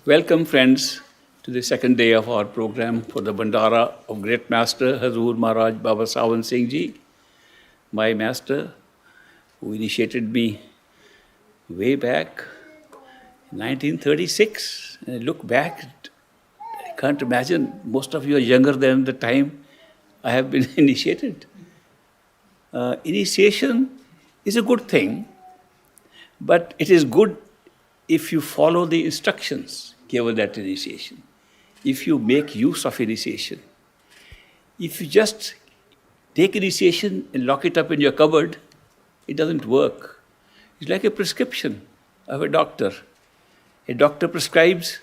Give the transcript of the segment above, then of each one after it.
Welcome, friends, to the second day of our program for the Bandara of Great Master Hazur Maharaj Baba Sawan Singh Ji, my master, who initiated me way back in 1936. And I look back, I can't imagine, most of you are younger than the time I have been initiated. Initiation is a good thing, but it is good if you follow the instructions given that initiation, if you make use of initiation. If you just take initiation and lock it up in your cupboard, it doesn't work. It's like a prescription of a doctor. A doctor prescribes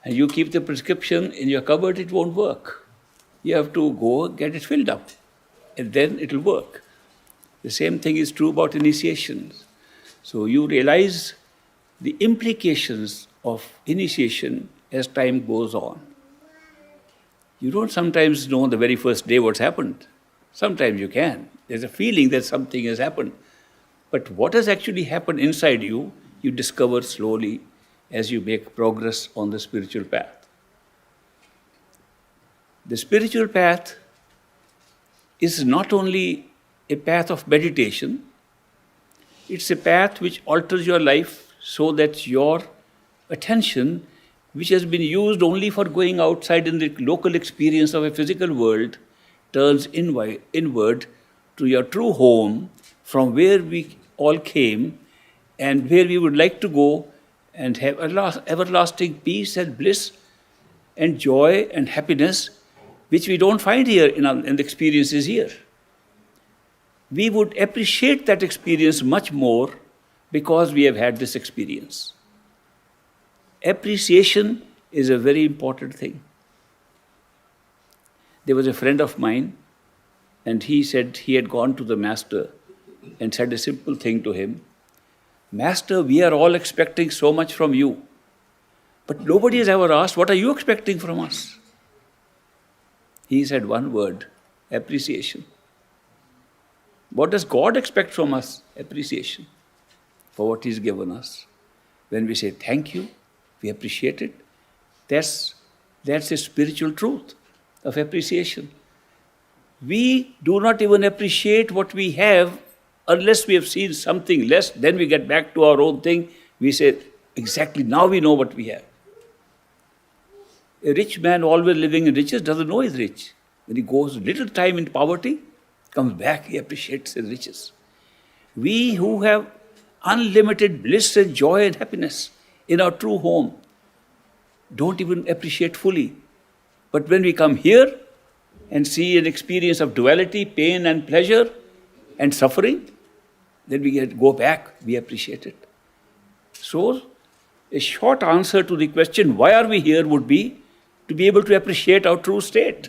and you keep the prescription in your cupboard, it won't work. You have to go get it filled up and then it will work. The same thing is true about initiations. So you realize the implications of initiation as time goes on. You don't sometimes know on the very first day what's happened. Sometimes you can. There's a feeling that something has happened. But what has actually happened inside you, you discover slowly as you make progress on the spiritual path. The spiritual path is not only a path of meditation, it's a path which alters your life so that your attention, which has been used only for going outside in the local experience of a physical world, turns inward to your true home, from where we all came and where we would like to go and have everlasting peace and bliss and joy and happiness, which we don't find here in the experiences here. We would appreciate that experience much more because we have had this experience. Appreciation is a very important thing. There was a friend of mine, and he said he had gone to the master and said a simple thing to him. Master, we are all expecting so much from you, but nobody has ever asked, what are you expecting from us? He said one word, appreciation. What does God expect from us? Appreciation for what He's given us. When we say thank you, we appreciate it. That's a spiritual truth of appreciation. We do not even appreciate what we have unless we have seen something less. Then we get back to our own thing. We say, exactly, now we know what we have. A rich man always living in riches doesn't know he's rich. When he goes little time in poverty, comes back, he appreciates his riches. We who have unlimited bliss and joy and happiness in our true home don't even appreciate fully. But when we come here and see an experience of duality, pain and pleasure and suffering, then we go back, we appreciate it. So, a short answer to the question, why are we here, would be to be able to appreciate our true state,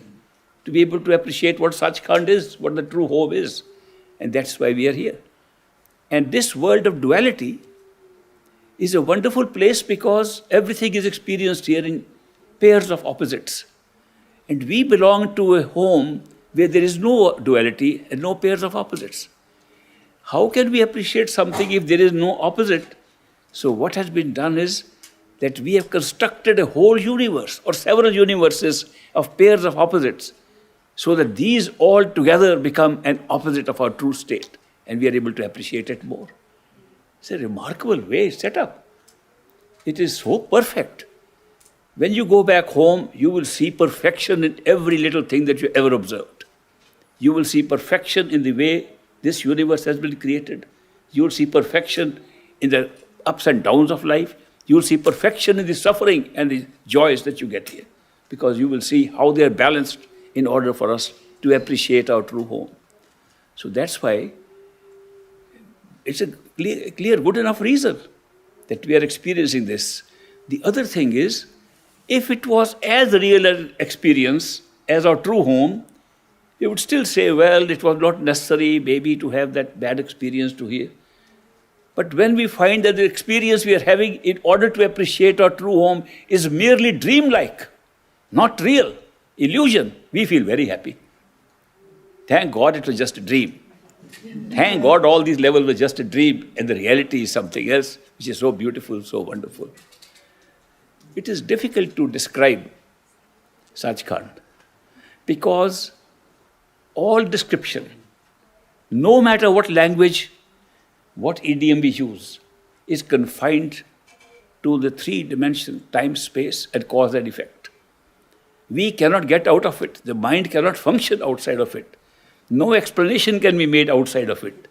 to be able to appreciate what Sachkhand is, what the true home is. And that's why we are here. And this world of duality is a wonderful place because everything is experienced here in pairs of opposites. And we belong to a home where there is no duality and no pairs of opposites. How can we appreciate something if there is no opposite? So what has been done is that we have constructed a whole universe or several universes of pairs of opposites so that these all together become an opposite of our true state and we are able to appreciate it more. It's a remarkable way it's set up. It is so perfect. When you go back home, you will see perfection in every little thing that you ever observed. You will see perfection in the way this universe has been created. You will see perfection in the ups and downs of life. You will see perfection in the suffering and the joys that you get here. Because you will see how they are balanced in order for us to appreciate our true home. So that's why it's a clear, good enough reason that we are experiencing this. The other thing is, if it was as real an experience as our true home, we would still say, well, it was not necessary maybe to have that bad experience to hear. But when we find that the experience we are having in order to appreciate our true home is merely dreamlike, not real, illusion, we feel very happy. Thank God it was just a dream. Thank God all these levels were just a dream and the reality is something else, which is so beautiful, so wonderful. It is difficult to describe Sachkhand because all description, no matter what language, what idiom we use, is confined to the three-dimension time, space, and cause and effect. We cannot get out of it. The mind cannot function outside of it. No explanation can be made outside of it.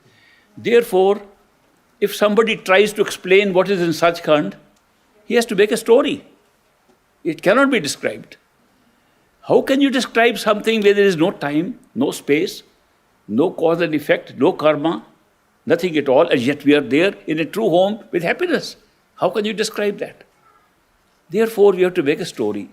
Therefore, if somebody tries to explain what is in Sachkhand, he has to make a story. It cannot be described. How can you describe something where there is no time, no space, no cause and effect, no karma, nothing at all, and yet we are there in a true home with happiness? How can you describe that? Therefore, we have to make a story.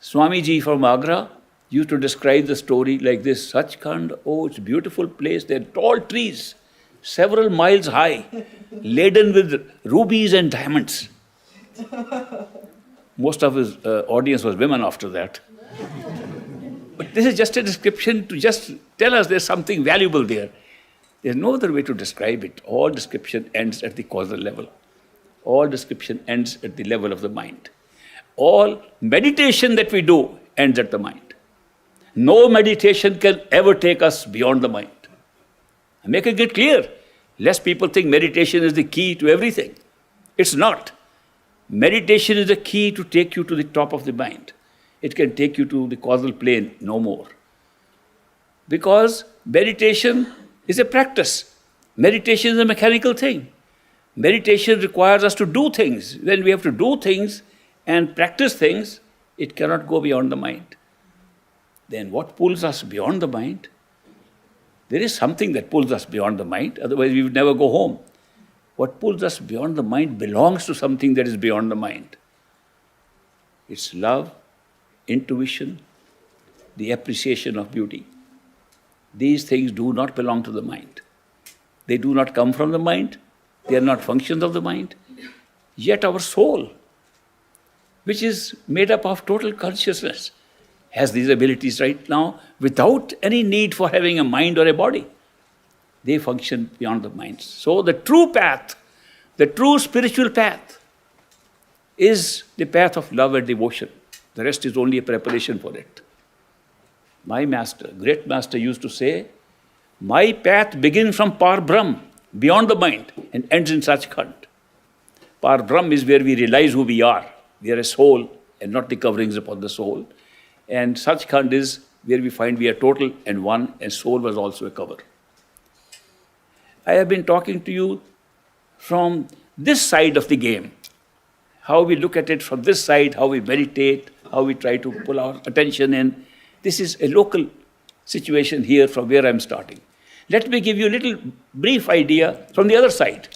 Swamiji from Agra used to describe the story like this: Sachkhand, oh, it's a beautiful place. There are tall trees, several miles high, laden with rubies and diamonds. Most of his audience was women after that. But this is just a description to just tell us there's something valuable there. There's no other way to describe it. All description ends at the causal level. All description ends at the level of the mind. All meditation that we do ends at the mind. No meditation can ever take us beyond the mind. I make it clear, lest people think meditation is the key to everything. It's not. Meditation is the key to take you to the top of the mind. It can take you to the causal plane, no more. Because meditation is a practice. Meditation is a mechanical thing. Meditation requires us to do things. When we have to do things and practice things, it cannot go beyond the mind. Then what pulls us beyond the mind? There is something that pulls us beyond the mind, otherwise we would never go home. What pulls us beyond the mind belongs to something that is beyond the mind. It's love, intuition, the appreciation of beauty. These things do not belong to the mind. They do not come from the mind. They are not functions of the mind. Yet our soul, which is made up of total consciousness, has these abilities right now without any need for having a mind or a body. They function beyond the mind. So the true path, the true spiritual path, is the path of love and devotion. The rest is only a preparation for it. My master, great master, used to say, my path begins from Par Brahm, beyond the mind, and ends in Sachkhand. Par Brahm is where we realize who we are. We are a soul and not the coverings upon the soul. And Sachkhand is where we find we are total and one, and soul was also a cover. I have been talking to you from this side of the game, how we look at it from this side, how we meditate, how we try to pull our attention in. This is a local situation here from where I'm starting. Let me give you a little brief idea from the other side.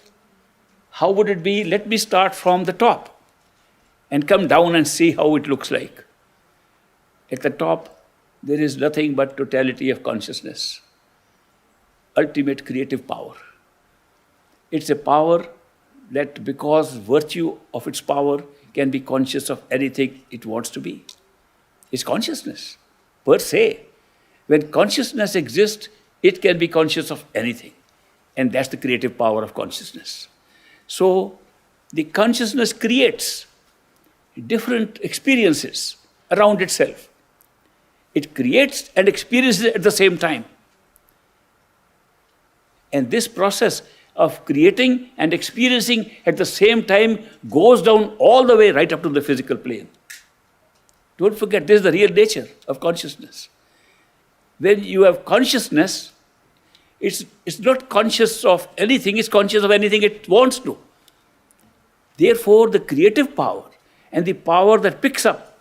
How would it be? Let me start from the top and come down and see how it looks like. At the top, there is nothing but totality of consciousness. Ultimate creative power. It's a power that, because virtue of its power, can be conscious of anything it wants to be. It's consciousness, per se. When consciousness exists, it can be conscious of anything. And that's the creative power of consciousness. So, the consciousness creates different experiences around itself. It creates and experiences at the same time. And this process of creating and experiencing at the same time goes down all the way right up to the physical plane. Don't forget, this is the real nature of consciousness. When you have consciousness, it's not conscious of anything, it's conscious of anything it wants to. Therefore, the creative power and the power that picks up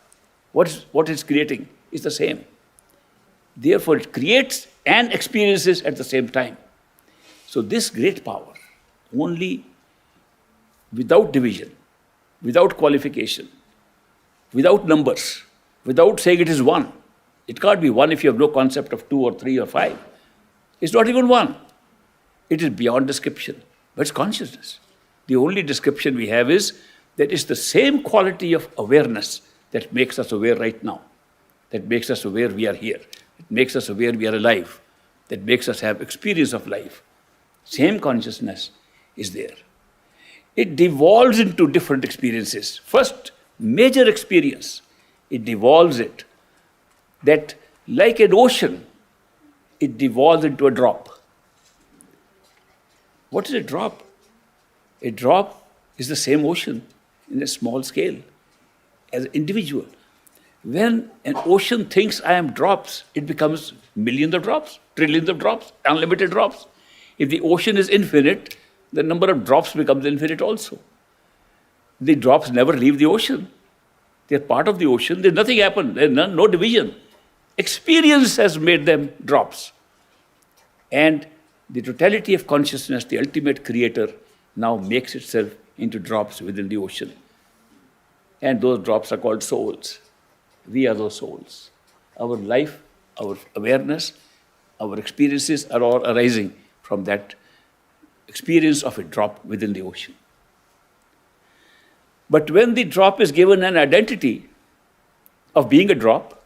what it's creating is the same. Therefore, it creates and experiences at the same time. So this great power, only without division, without qualification, without numbers, without saying it is one. It can't be one if you have no concept of 2 or 3 or 5. It's not even one. It is beyond description, but it's consciousness. The only description we have is that it's the same quality of awareness that makes us aware right now, that makes us aware we are here, that makes us aware we are alive, that makes us have experience of life. Same consciousness is there. it devolves into different experiences. First, major experience, it devolves it. That like an ocean, it devolves into a drop. What is a drop? A drop is the same ocean in a small scale as an individual. When an ocean thinks I am drops, it becomes millions of drops, trillions of drops, unlimited drops. If the ocean is infinite, the number of drops becomes infinite also. The drops never leave the ocean. They are part of the ocean. There's nothing happened. There's no division. Experience has made them drops. And the totality of consciousness, the ultimate creator, now makes itself into drops within the ocean. And those drops are called souls. We are those souls. Our life, our awareness, our experiences are all arising from that experience of a drop within the ocean. But when the drop is given an identity of being a drop,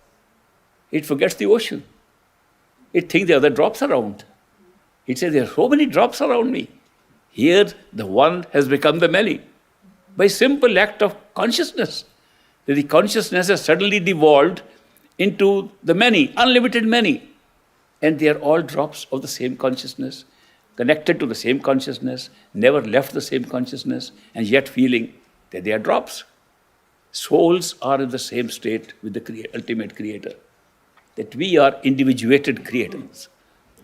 it forgets the ocean. It thinks there are other drops around. It says, there are so many drops around me. Here, the one has become the many by simple act of consciousness. The consciousness has suddenly devolved into the many, unlimited many. And they are all drops of the same consciousness, connected to the same consciousness, never left the same consciousness, and yet feeling that they are drops. Souls are in the same state with the ultimate creator, that we are individuated creators.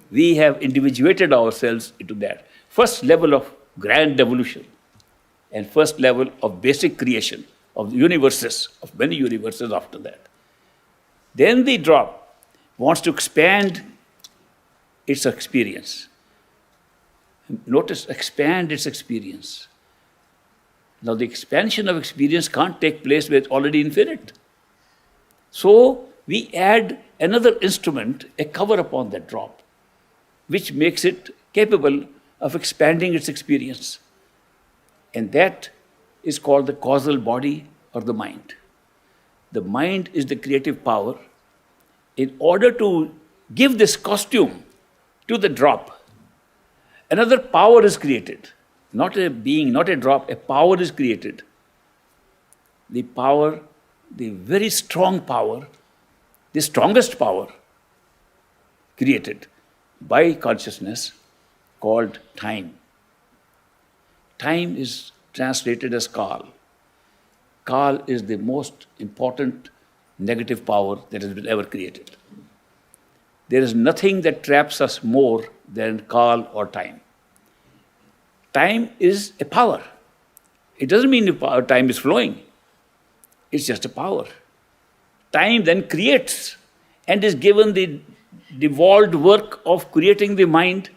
We have individuated ourselves into that first level of grand evolution and first level of basic creation of the universes, of many universes after that. Then the drop wants to expand its experience. Notice, expand its experience. Now the expansion of experience can't take place where it's already infinite. So we add another instrument, a cover upon that drop, which makes it capable of expanding its experience. And that is called the causal body or the mind. The mind is the creative power. In order to give this costume to the drop, another power is created. Not a being, not a drop, a power is created. The power, the very strong power, the strongest power created by consciousness called time. Time is translated as Kal. Kal is the most important negative power that has been ever created. There is nothing that traps us more than Kal or time. Time is a power. It doesn't mean time is flowing. It's just a power. Time then creates and is given the devolved work of creating the mind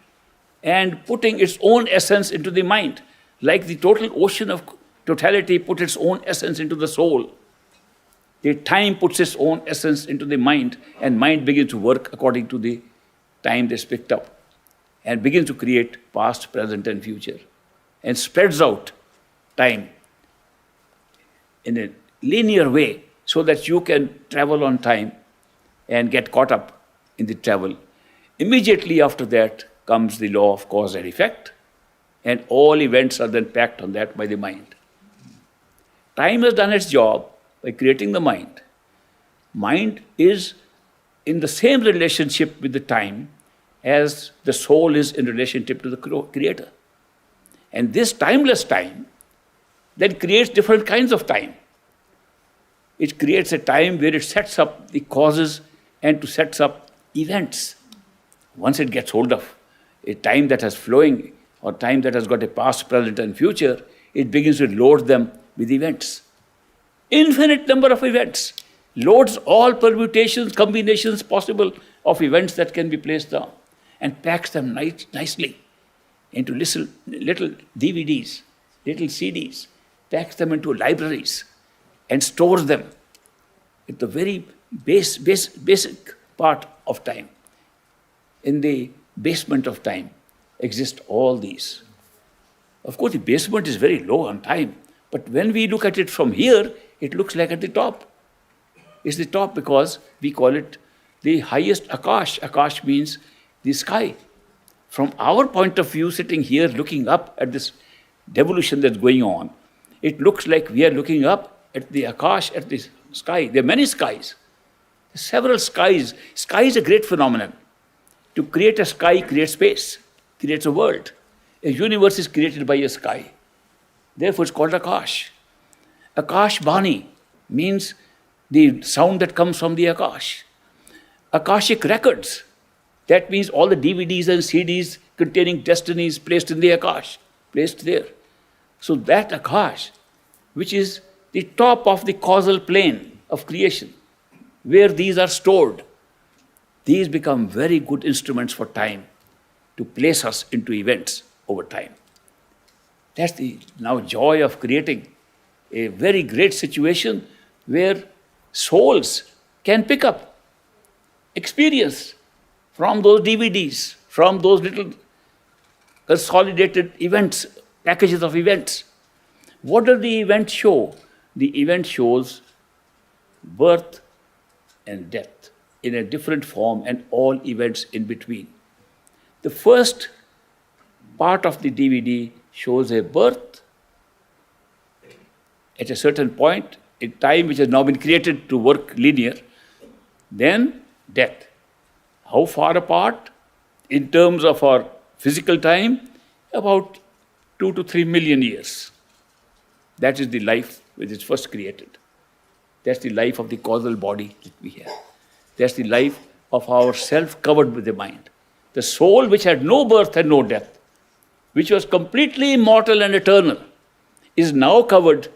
and putting its own essence into the mind. Like the total ocean of totality put its own essence into the soul. The time puts its own essence into the mind, and mind begins to work according to the time that's picked up and begins to create past, present, and future, and spreads out time in a linear way so that you can travel on time and get caught up in the travel. Immediately after that comes the law of cause and effect, and all events are then packed on that by the mind. Time has done its job by creating the mind. Mind is in the same relationship with the time as the soul is in relationship to the creator. And this timeless time then creates different kinds of time. It creates a time where it sets up the causes and to sets up events. Once it gets hold of a time that has flowing or time that has got a past, present, and future, it begins to load them with events. Infinite number of events. Loads all permutations, combinations possible of events that can be placed down and packs them nicely into little DVDs, little CDs, packs them into libraries and stores them at the very basic part of time. In the basement of time exist all these. Of course, the basement is very low on time, but when we look at it from here, it looks like at the top. It's the top because we call it the highest Akash. Akash means the sky. From our point of view, sitting here looking up at this devolution that's going on, it looks like we are looking up at the Akash, at the sky. There are many skies, several skies. Sky is a great phenomenon. To create a sky creates space, creates a world. A universe is created by a sky. Therefore, it's called Akash. Akash Bani means the sound that comes from the Akash. Akashic records, that means all the DVDs and CDs containing destinies placed in the Akash, placed there. So that Akash, which is the top of the causal plane of creation, where these are stored, these become very good instruments for time to place us into events over time. That's the now joy of creating a very great situation where souls can pick up experience from those DVDs, from those little consolidated events, packages of events. What does the event show? The event shows birth and death in a different form and all events in between. The first part of the DVD shows a birth at a certain point in time which has now been created to work linear, then death. How far apart? In terms of our physical time, about 2 to 3 million years. That is the life which is first created. That's the life of the causal body that we have. That's the life of our self covered with the mind. The soul which had no birth and no death, which was completely immortal and eternal, is now covered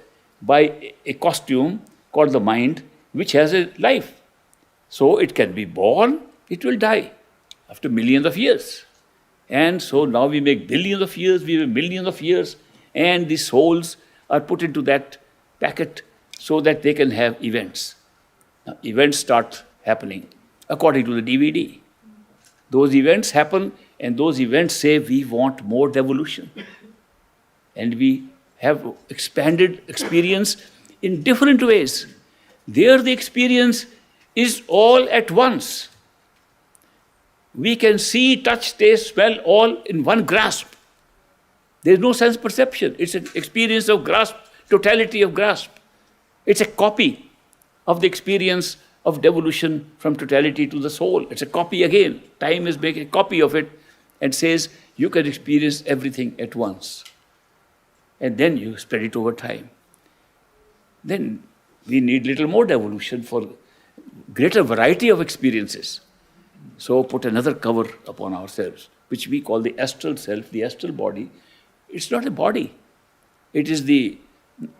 by a costume called the mind, which has a life. So it can be born, it will die after millions of years. And so now we make billions of years, we have millions of years, and the souls are put into that packet so that they can have events. Now, events start happening according to the DVD. Those events happen, and those events say we want more devolution. And we have expanded experience in different ways. There the experience is all at once. We can see, touch, taste, smell all in one grasp. There is no sense perception. It's an experience of grasp, totality of grasp. It's a copy of the experience of devolution from totality to the soul. It's a copy again. Time is making a copy of it and says you can experience everything at once. And then you spread it over time. Then we need little more devolution for greater variety of experiences. So put another cover upon ourselves, which we call the astral self, the astral body. It's not a body. It is the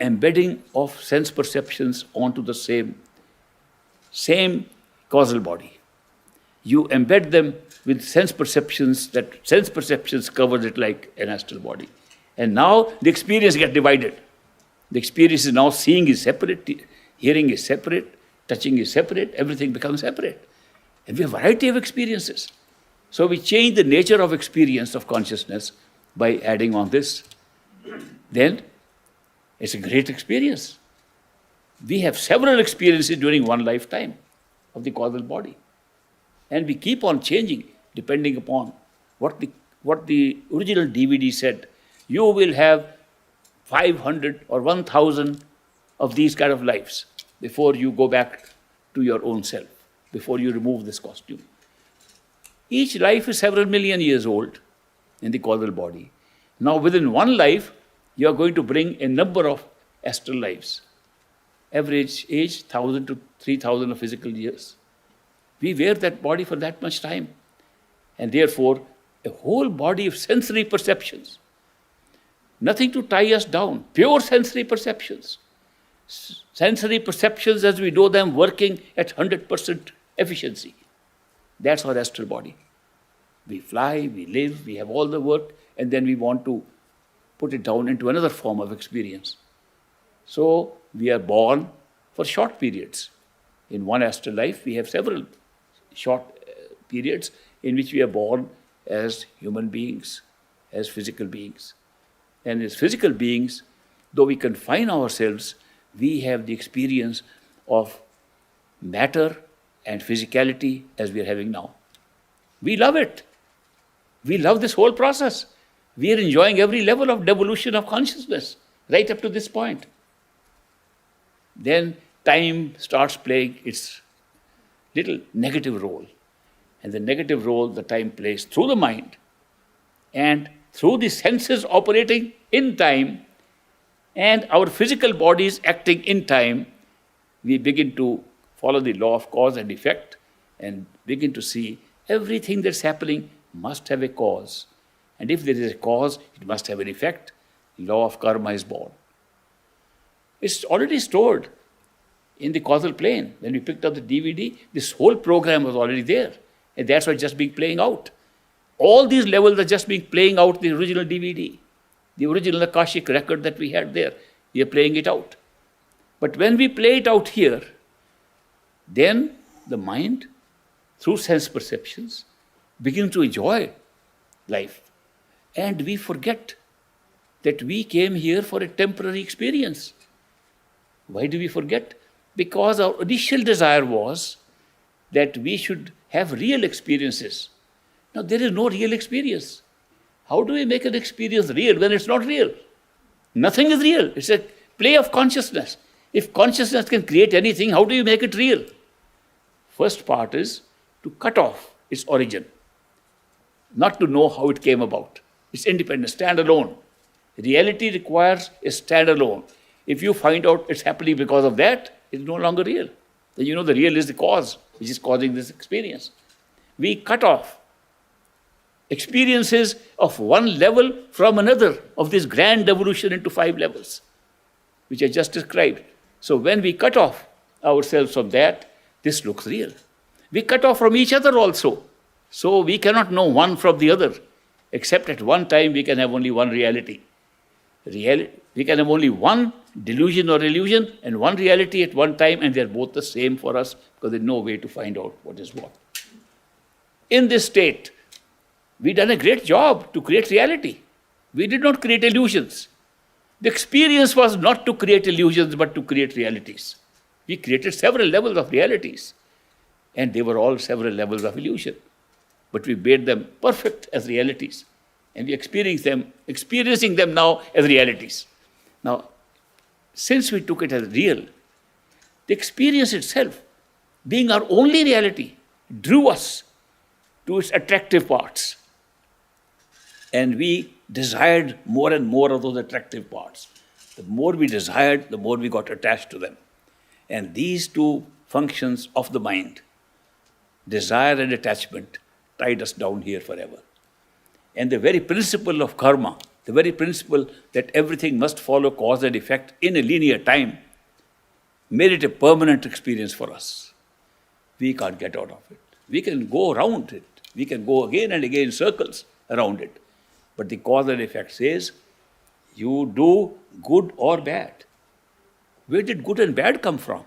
embedding of sense perceptions onto the same causal body. You embed them with sense perceptions, that sense perceptions covers it like an astral body. And now the experience gets divided. The experience is now seeing is separate, hearing is separate, touching is separate, everything becomes separate. And we have a variety of experiences. So we change the nature of experience of consciousness by adding on this. Then it's a great experience. We have several experiences during one lifetime of the causal body. And we keep on changing depending upon what the original DVD said. You will have 500 or 1,000 of these kind of lives before you go back to your own self, before you remove this costume. Each life is several million years old in the causal body. Now within one life, you are going to bring a number of astral lives. Average age, 1,000 to 3,000 of physical years. We wear that body for that much time. And therefore, a whole body of sensory perceptions. Nothing to tie us down. Pure sensory perceptions. Sensory perceptions as we know them working at 100% efficiency. That's our astral body. We fly, we live, we have all the work, and then we want to put it down into another form of experience. So we are born for short periods. In one astral life, we have several short periods in which we are born as human beings, as physical beings. And as physical beings, though we confine ourselves, we have the experience of matter and physicality as we are having now. We love it. We love this whole process. We are enjoying every level of devolution of consciousness right up to this point. Then time starts playing its little negative role. And the negative role the time plays through the mind and through the senses operating in time and our physical bodies acting in time, we begin to follow the law of cause and effect and begin to see everything that's happening must have a cause. And if there is a cause, it must have an effect. Law of karma is born. It's already stored in the causal plane. When we picked up the DVD, this whole program was already there. And that's why it's just being playing out. All these levels are just being playing out the original DVD, the original Akashic record that we had there. We are playing it out. But when we play it out here, then the mind, through sense perceptions, begins to enjoy life. And we forget that we came here for a temporary experience. Why do we forget? Because our initial desire was that we should have real experiences. Now, there is no real experience. How do we make an experience real when it's not real? Nothing is real. It's a play of consciousness. If consciousness can create anything, how do you make it real? First part is to cut off its origin, not to know how it came about. It's independent, standalone. Reality requires a standalone. If you find out it's happening because of that, it's no longer real. Then you know the real is the cause, which is causing this experience. We cut off experiences of one level from another of this grand evolution into 5 levels, which I just described. So when we cut off ourselves from that, this looks real. We cut off from each other also. So we cannot know one from the other, except at one time we can have only one reality. We can have only one delusion or illusion and one reality at one time, and they're both the same for us because there's no way to find out what is what. In this state, we've done a great job to create reality. We did not create illusions. The experience was not to create illusions, but to create realities. We created several levels of realities, and they were all several levels of illusion. But we made them perfect as realities, and we experiencing them now as realities. Now, since we took it as real, the experience itself, being our only reality, drew us to its attractive parts. And we desired more and more of those attractive parts. The more we desired, the more we got attached to them. And these two functions of the mind, desire and attachment, tied us down here forever. And the very principle of karma, the very principle that everything must follow cause and effect in a linear time, made it a permanent experience for us. We can't get out of it. We can go around it. We can go again and again in circles around it. But the cause and effect says, you do good or bad. Where did good and bad come from?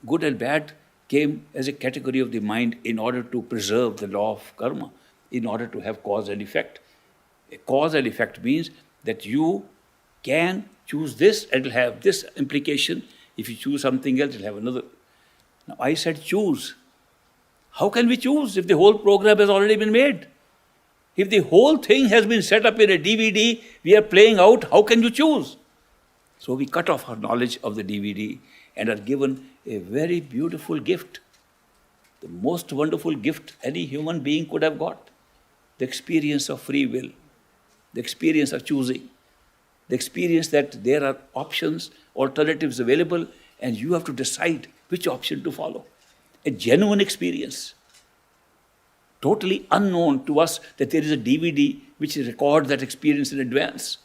Good and bad came as a category of the mind in order to preserve the law of karma, in order to have cause and effect. A cause and effect means that you can choose this and it will have this implication. If you choose something else, it will have another. Now, I said choose. How can we choose if the whole program has already been made? If the whole thing has been set up in a DVD, we are playing out, how can you choose? So we cut off our knowledge of the DVD and are given a very beautiful gift, the most wonderful gift any human being could have got, the experience of free will, the experience of choosing, the experience that there are options, alternatives available, and you have to decide which option to follow. A genuine experience, totally unknown to us that there is a DVD which records that experience in advance.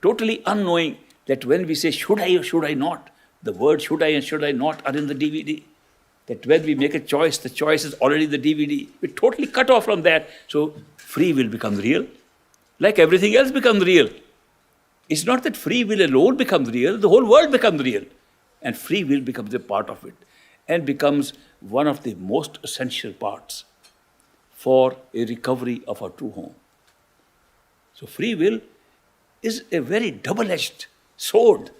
Totally unknowing that when we say should I or should I not, the word should I and should I not are in the DVD. That when we make a choice, the choice is already the DVD. We're totally cut off from that. So free will becomes real. Like everything else becomes real. It's not that free will alone becomes real, the whole world becomes real. And free will becomes a part of it and becomes one of the most essential parts for a recovery of our true home. So free will is a very double-edged sword.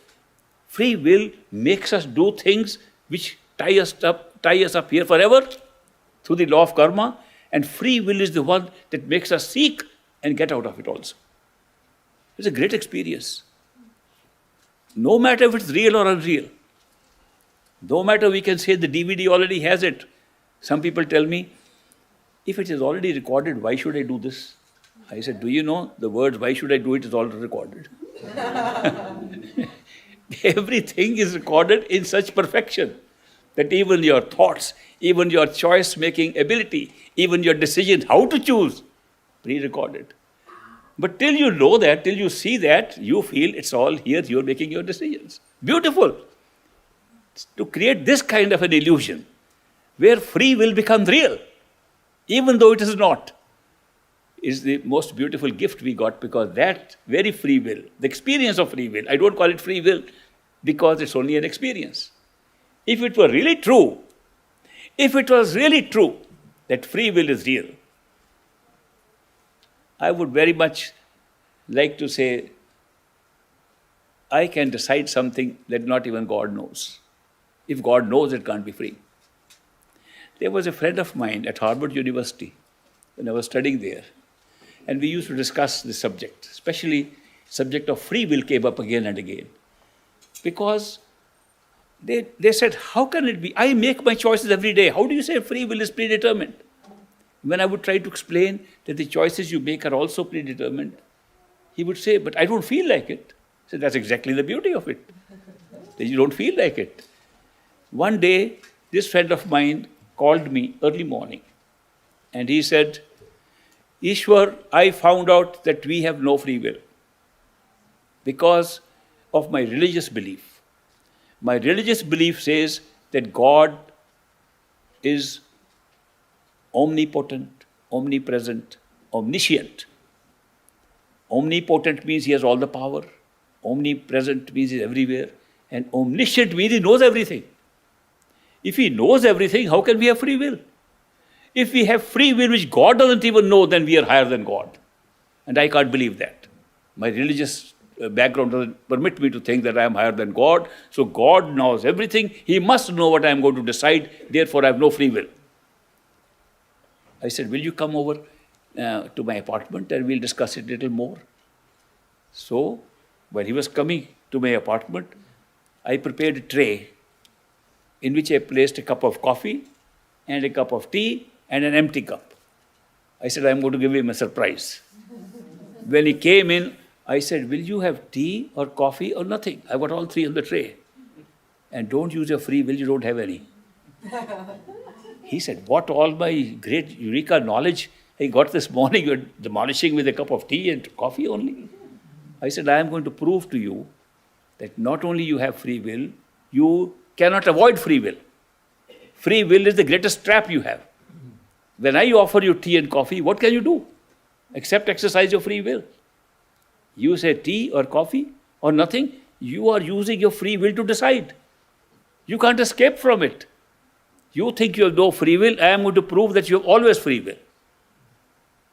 Free will makes us do things which tie us up here forever through the law of karma, and free will is the one that makes us seek and get out of it also. It's a great experience. No matter if it's real or unreal. No matter we can say the DVD already has it. Some people tell me, if it is already recorded, why should I do this? I said, do you know the words, why should I do it, is already recorded. Everything is recorded in such perfection that even your thoughts, even your choice-making ability, even your decision how to choose, pre-recorded. But till you know that, till you see that, you feel it's all here, you're making your decisions. Beautiful. To create this kind of an illusion, where free will becomes real, even though it is not, is the most beautiful gift we got, because that very free will, the experience of free will, I don't call it free will because it's only an experience. If it were really true, if it was really true that free will is real, I would very much like to say, I can decide something that not even God knows. If God knows, it can't be free. There was a friend of mine at Harvard University when I was studying there, and we used to discuss this subject, especially subject of free will came up again and again. Because they said, how can it be? I make my choices every day. How do you say free will is predetermined? When I would try to explain that the choices you make are also predetermined, he would say, but I don't feel like it. I said, that's exactly the beauty of it, that you don't feel like it. One day, this friend of mine called me early morning, and he said, Ishwar, I found out that we have no free will because of my religious belief. My religious belief says that God is omnipotent, omnipresent, omniscient. Omnipotent means he has all the power. Omnipresent means he's everywhere. And omniscient means he knows everything. If he knows everything, how can we have free will? If we have free will which God doesn't even know, then we are higher than God. And I can't believe that. My religious background doesn't permit me to think that I am higher than God. So God knows everything. He must know what I am going to decide. Therefore, I have no free will. I said, will you come over to my apartment and we'll discuss it a little more? So, when he was coming to my apartment, I prepared a tray in which I placed a cup of coffee and a cup of tea and an empty cup. I said, I'm going to give him a surprise. When he came in, I said, will you have tea or coffee or nothing? I got all three on the tray. And don't use your free will, you don't have any. He said, what all my great eureka knowledge I got this morning, you're demolishing with a cup of tea and coffee only? I said, I am going to prove to you that not only you have free will, you cannot avoid free will. Free will is the greatest trap you have. When I offer you tea and coffee, what can you do? Except exercise your free will. You say tea or coffee or nothing, you are using your free will to decide. You can't escape from it. You think you have no free will, I am going to prove that you have always free will.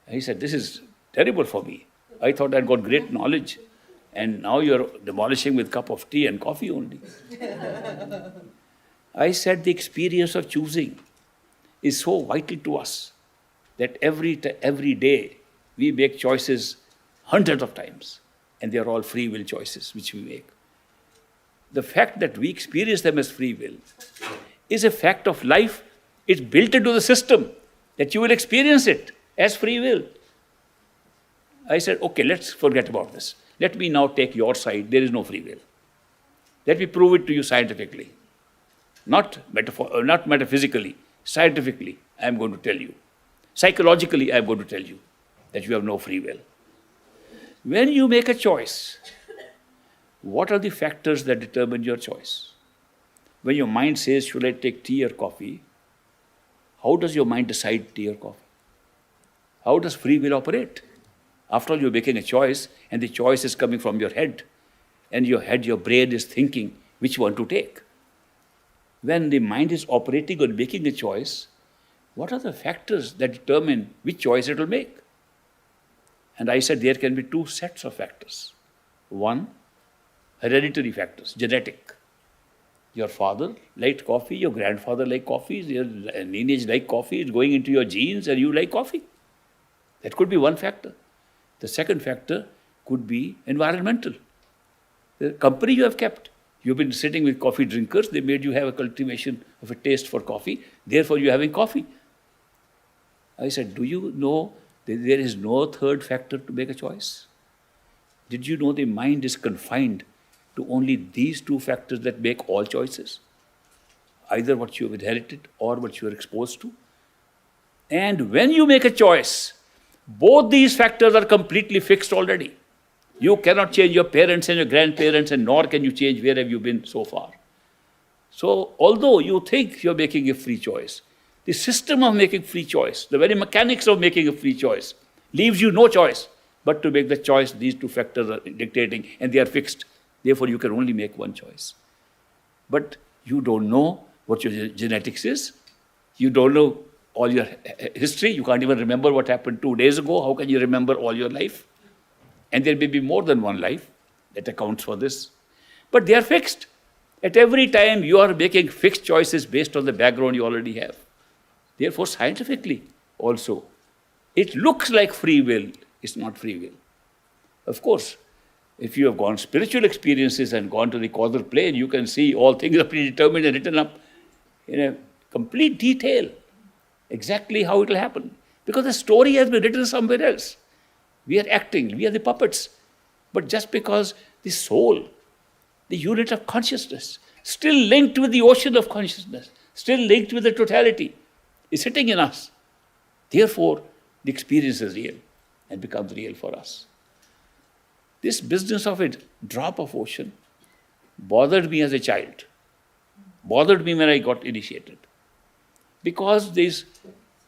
And he said, this is terrible for me. I thought I'd got great knowledge, and now you're demolishing with a cup of tea and coffee only. I said the experience of choosing is so vital to us that every day we make choices hundreds of times, and they are all free will choices which we make. The fact that we experience them as free will is a fact of life. It's built into the system that you will experience it as free will. I said, okay, let's forget about this. Let me now take your side. There is no free will. Let me prove it to you scientifically. Not metaphysically, scientifically, I am going to tell you. Psychologically, I am going to tell you that you have no free will. When you make a choice, what are the factors that determine your choice? When your mind says, should I take tea or coffee? How does your mind decide tea or coffee? How does free will operate? After all, you're making a choice, and the choice is coming from your head. And your head, your brain is thinking which one to take. When the mind is operating or making a choice, what are the factors that determine which choice it will make? And I said there can be two sets of factors. One, hereditary factors, genetic. Your father liked coffee, your grandfather liked coffee, your lineage liked coffee, it's going into your genes and you like coffee. That could be one factor. The second factor could be environmental. The company you have kept. You've been sitting with coffee drinkers. They made you have a cultivation of a taste for coffee. Therefore, you're having coffee. I said, do you know that there is no third factor to make a choice? Did you know the mind is confined to only these two factors that make all choices? Either what you have inherited or what you are exposed to. And when you make a choice, both these factors are completely fixed already. You cannot change your parents and your grandparents, and nor can you change where have you been so far. So, although you think you're making a free choice, the system of making free choice, the very mechanics of making a free choice, leaves you no choice but to make the choice these two factors are dictating, and they are fixed. Therefore, you can only make one choice. But you don't know what your genetics is. You don't know all your history. You can't even remember what happened 2 days ago. How can you remember all your life? And there may be more than one life that accounts for this. But they are fixed. At every time, you are making fixed choices based on the background you already have. Therefore, scientifically also, it looks like free will. It's not free will. Of course, if you have gone spiritual experiences and gone to the causal plane, you can see all things are predetermined and written up in a complete detail, exactly how it will happen. Because the story has been written somewhere else. We are acting, we are the puppets. But just because the soul, the unit of consciousness, still linked with the ocean of consciousness, still linked with the totality, is sitting in us. Therefore, the experience is real and becomes real for us. This business of a drop of ocean bothered me as a child, bothered me when I got initiated. Because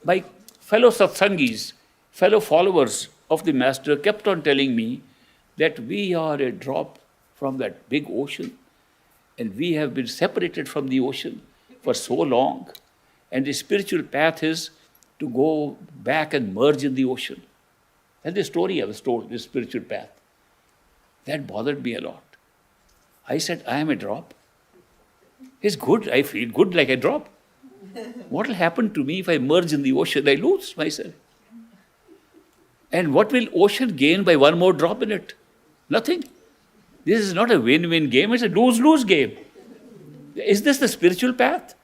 my fellow satsangis, fellow followers of the Master kept on telling me that we are a drop from that big ocean, and we have been separated from the ocean for so long, and the spiritual path is to go back and merge in the ocean. That's the story I was told, this spiritual path. That bothered me a lot. I said, I am a drop. It's good, I feel good like a drop. What will happen to me if I merge in the ocean? I lose myself. And what will ocean gain by one more drop in it? Nothing. This is not a win-win game, it's a lose-lose game. Is this the spiritual path?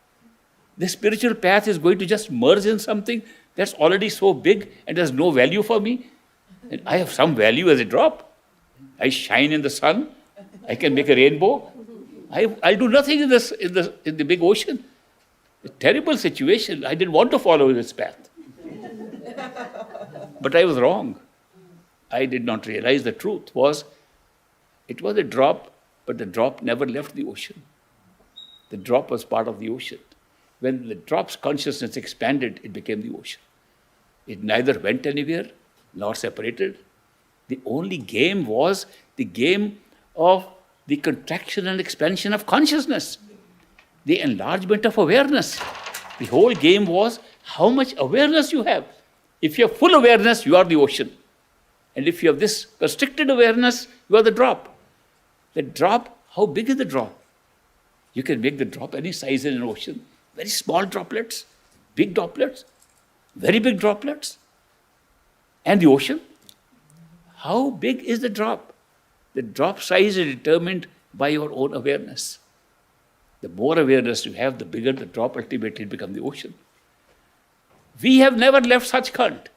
The spiritual path is going to just merge in something that's already so big and has no value for me. And I have some value as a drop. I shine in the sun. I can make a rainbow. I'll do nothing in the big ocean. A terrible situation. I didn't want to follow this path. But I was wrong. I did not realize the truth it was a drop, but the drop never left the ocean. The drop was part of the ocean. When the drop's consciousness expanded, it became the ocean. It neither went anywhere nor separated. The only game was the game of the contraction and expansion of consciousness, the enlargement of awareness. The whole game was how much awareness you have. If you have full awareness, you are the ocean. And if you have this restricted awareness, you are the drop. The drop, how big is the drop? You can make the drop any size in an ocean. Very small droplets, big droplets, very big droplets. And the ocean? How big is the drop? The drop size is determined by your own awareness. The more awareness you have, the bigger the drop ultimately becomes the ocean. We have never left Sachkhand.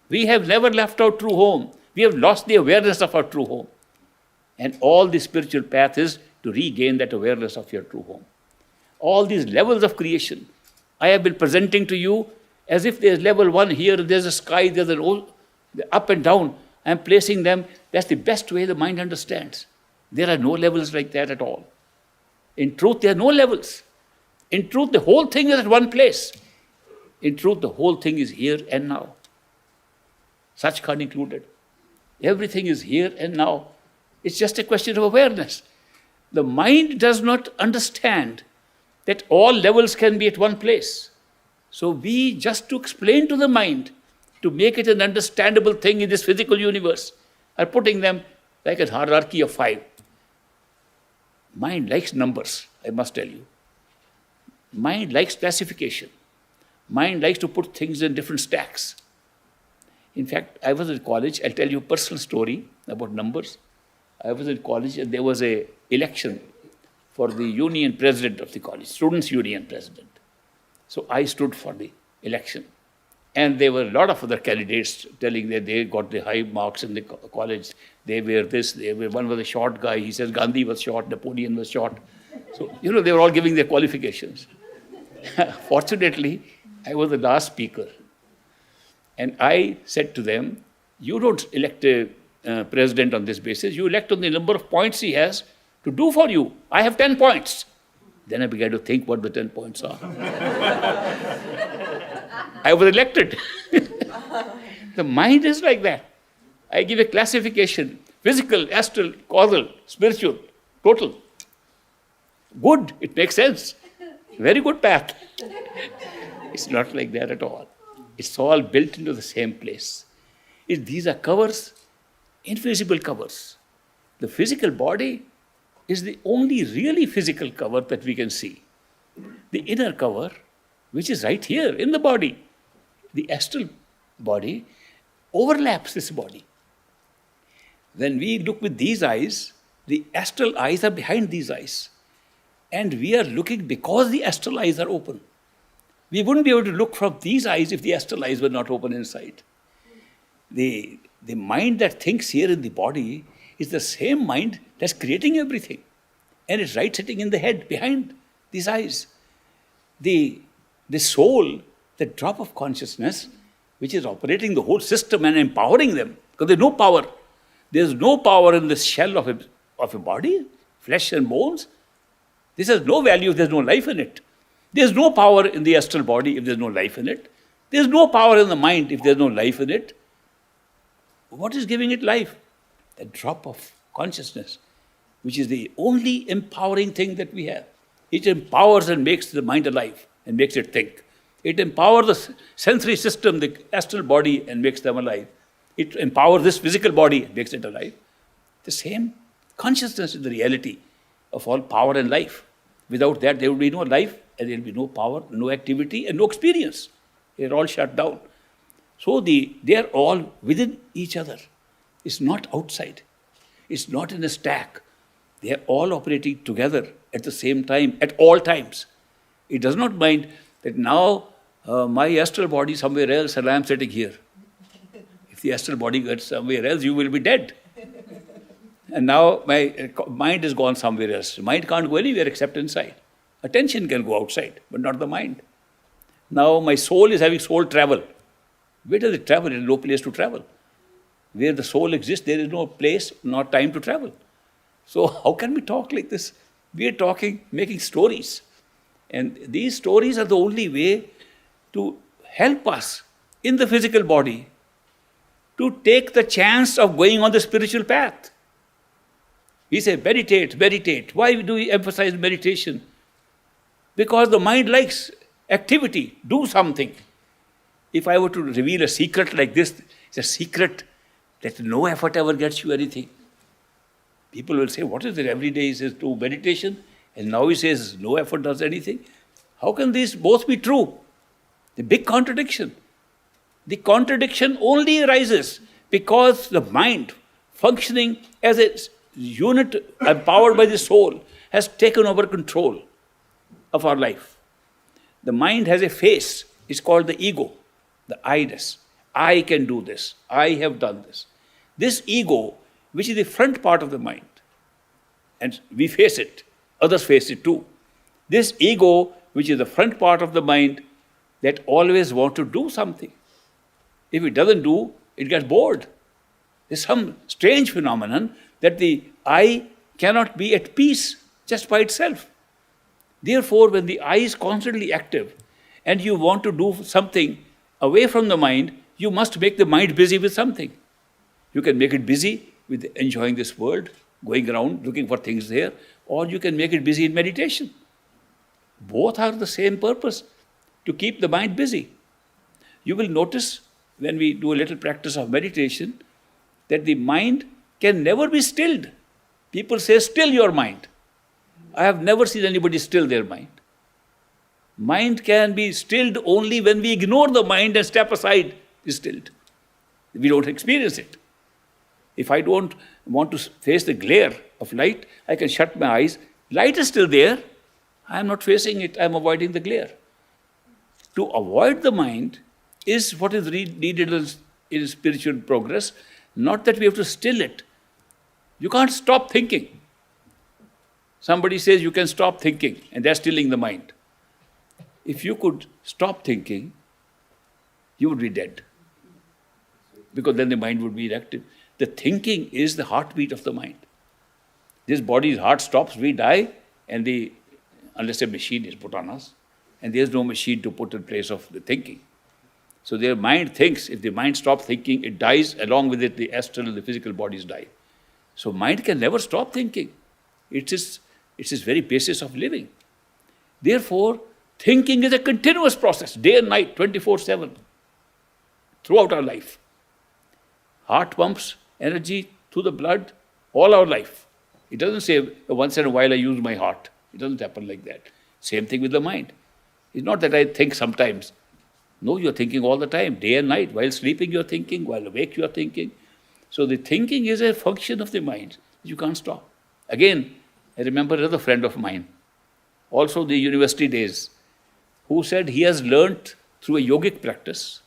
We have never left our true home. We have lost the awareness of our true home. And all the spiritual path is to regain that awareness of your true home. All these levels of creation, I have been presenting to you as if there's level 1 here, there's a sky, there's an up and down. I'm placing them, that's the best way the mind understands. There are no levels like that at all. In truth, there are no levels. In truth, the whole thing is at one place. In truth, the whole thing is here and now. Sachkhand included. Everything is here and now. It's just a question of awareness. The mind does not understand that all levels can be at one place. So we, just to explain to the mind, to make it an understandable thing in this physical universe, are putting them like a hierarchy of 5. Mind likes numbers, I must tell you. Mind likes classification. Mind likes to put things in different stacks. In fact, I was in college. I'll tell you a personal story about numbers. I was in college and there was a election for the union president of the college, students' union president. So I stood for the election. And there were a lot of other candidates telling that they got the high marks in the college. They were this, one was a short guy. He says Gandhi was short, Napoleon was short. So, they were all giving their qualifications. Fortunately, I was the last speaker. And I said to them, you don't elect a president on this basis. You elect on the number of points he has to do for you. I have 10 points. Then I began to think what the 10 points are. I was elected. The mind is like that. I give a classification: physical, astral, causal, spiritual, total. Good, it makes sense. Very good path. It's not like that at all. It's all built into the same place. These are covers, invisible covers. The physical body is the only really physical cover that we can see. The inner cover, which is right here in the body, the astral body, overlaps this body. When we look with these eyes, the astral eyes are behind these eyes. And we are looking because the astral eyes are open. We wouldn't be able to look from these eyes if the astral eyes were not open inside. The mind that thinks here in the body is the same mind that's creating everything. And it's right sitting in the head behind these eyes. The soul, the drop of consciousness, which is operating the whole system and empowering them, because there's no power. There's no power in the shell of a body, flesh and bones. This has no value if there's no life in it. There's no power in the astral body if there's no life in it. There's no power in the mind if there's no life in it. What is giving it life? The drop of consciousness, which is the only empowering thing that we have. It empowers and makes the mind alive and makes it think. It empowers the sensory system, the astral body, and makes them alive. It empowers this physical body and makes it alive. The same consciousness is the reality of all power and life. Without that, there will be no life, and there will be no power, no activity, and no experience. They are all shut down. So they are all within each other. It's not outside. It's not in a stack. They are all operating together at the same time, at all times. It does not mind that now my astral body is somewhere else and I am sitting here. If the astral body gets somewhere else, you will be dead. And now my mind has gone somewhere else. Mind can't go anywhere except inside. Attention can go outside, but not the mind. Now my soul is having soul travel. Where does it travel? There is no place to travel. Where the soul exists, there is no place, not time to travel. So how can we talk like this? We are talking, making stories. And these stories are the only way to help us in the physical body to take the chance of going on the spiritual path. We say, meditate, meditate. Why do we emphasize meditation? Because the mind likes activity, do something. If I were to reveal a secret like this, it's a secret that no effort ever gets you anything. People will say, what is it? Every day he says do meditation, and now he says no effort does anything. How can these both be true? The big contradiction. The contradiction only arises because the mind, functioning as a unit empowered by the soul, has taken over control of our life. The mind has a face. It's called the ego, the I-ness. I can do this. I have done this. This ego, which is the front part of the mind, and we face it, others face it too. This ego, which is the front part of the mind, that always wants to do something. If it doesn't do, it gets bored. There's some strange phenomenon that the I cannot be at peace just by itself. Therefore, when the I is constantly active and you want to do something away from the mind, you must make the mind busy with something. You can make it busy with enjoying this world, going around looking for things there, or you can make it busy in meditation. Both are the same purpose, to keep the mind busy. You will notice when we do a little practice of meditation that the mind can never be stilled. People say, still your mind. I have never seen anybody still their mind. Mind can be stilled only when we ignore the mind and step aside, is stilled. We don't experience it. If I don't want to face the glare of light, I can shut my eyes. Light is still there. I am not facing it. I am avoiding the glare. To avoid the mind is what is needed in spiritual progress, not that we have to still it. You can't stop thinking. Somebody says you can stop thinking, and they're stilling the mind. If you could stop thinking, you would be dead. Because then the mind would be inactive. The thinking is the heartbeat of the mind. This body's heart stops, we die, and unless a machine is put on us, and there's no machine to put in place of the thinking. So their mind thinks. If the mind stops thinking, it dies. Along with it, the astral and the physical bodies die. So mind can never stop thinking. It's its very basis of living. Therefore, thinking is a continuous process, day and night, 24/7, throughout our life. Heart pumps energy through the blood all our life. It doesn't say, once in a while I use my heart. It doesn't happen like that. Same thing with the mind. It's not that I think sometimes. No, you're thinking all the time, day and night. While sleeping, you're thinking. While awake, you're thinking. So the thinking is a function of the mind. You can't stop. Again, I remember another friend of mine, also the university days, who said he has learnt through a yogic practice,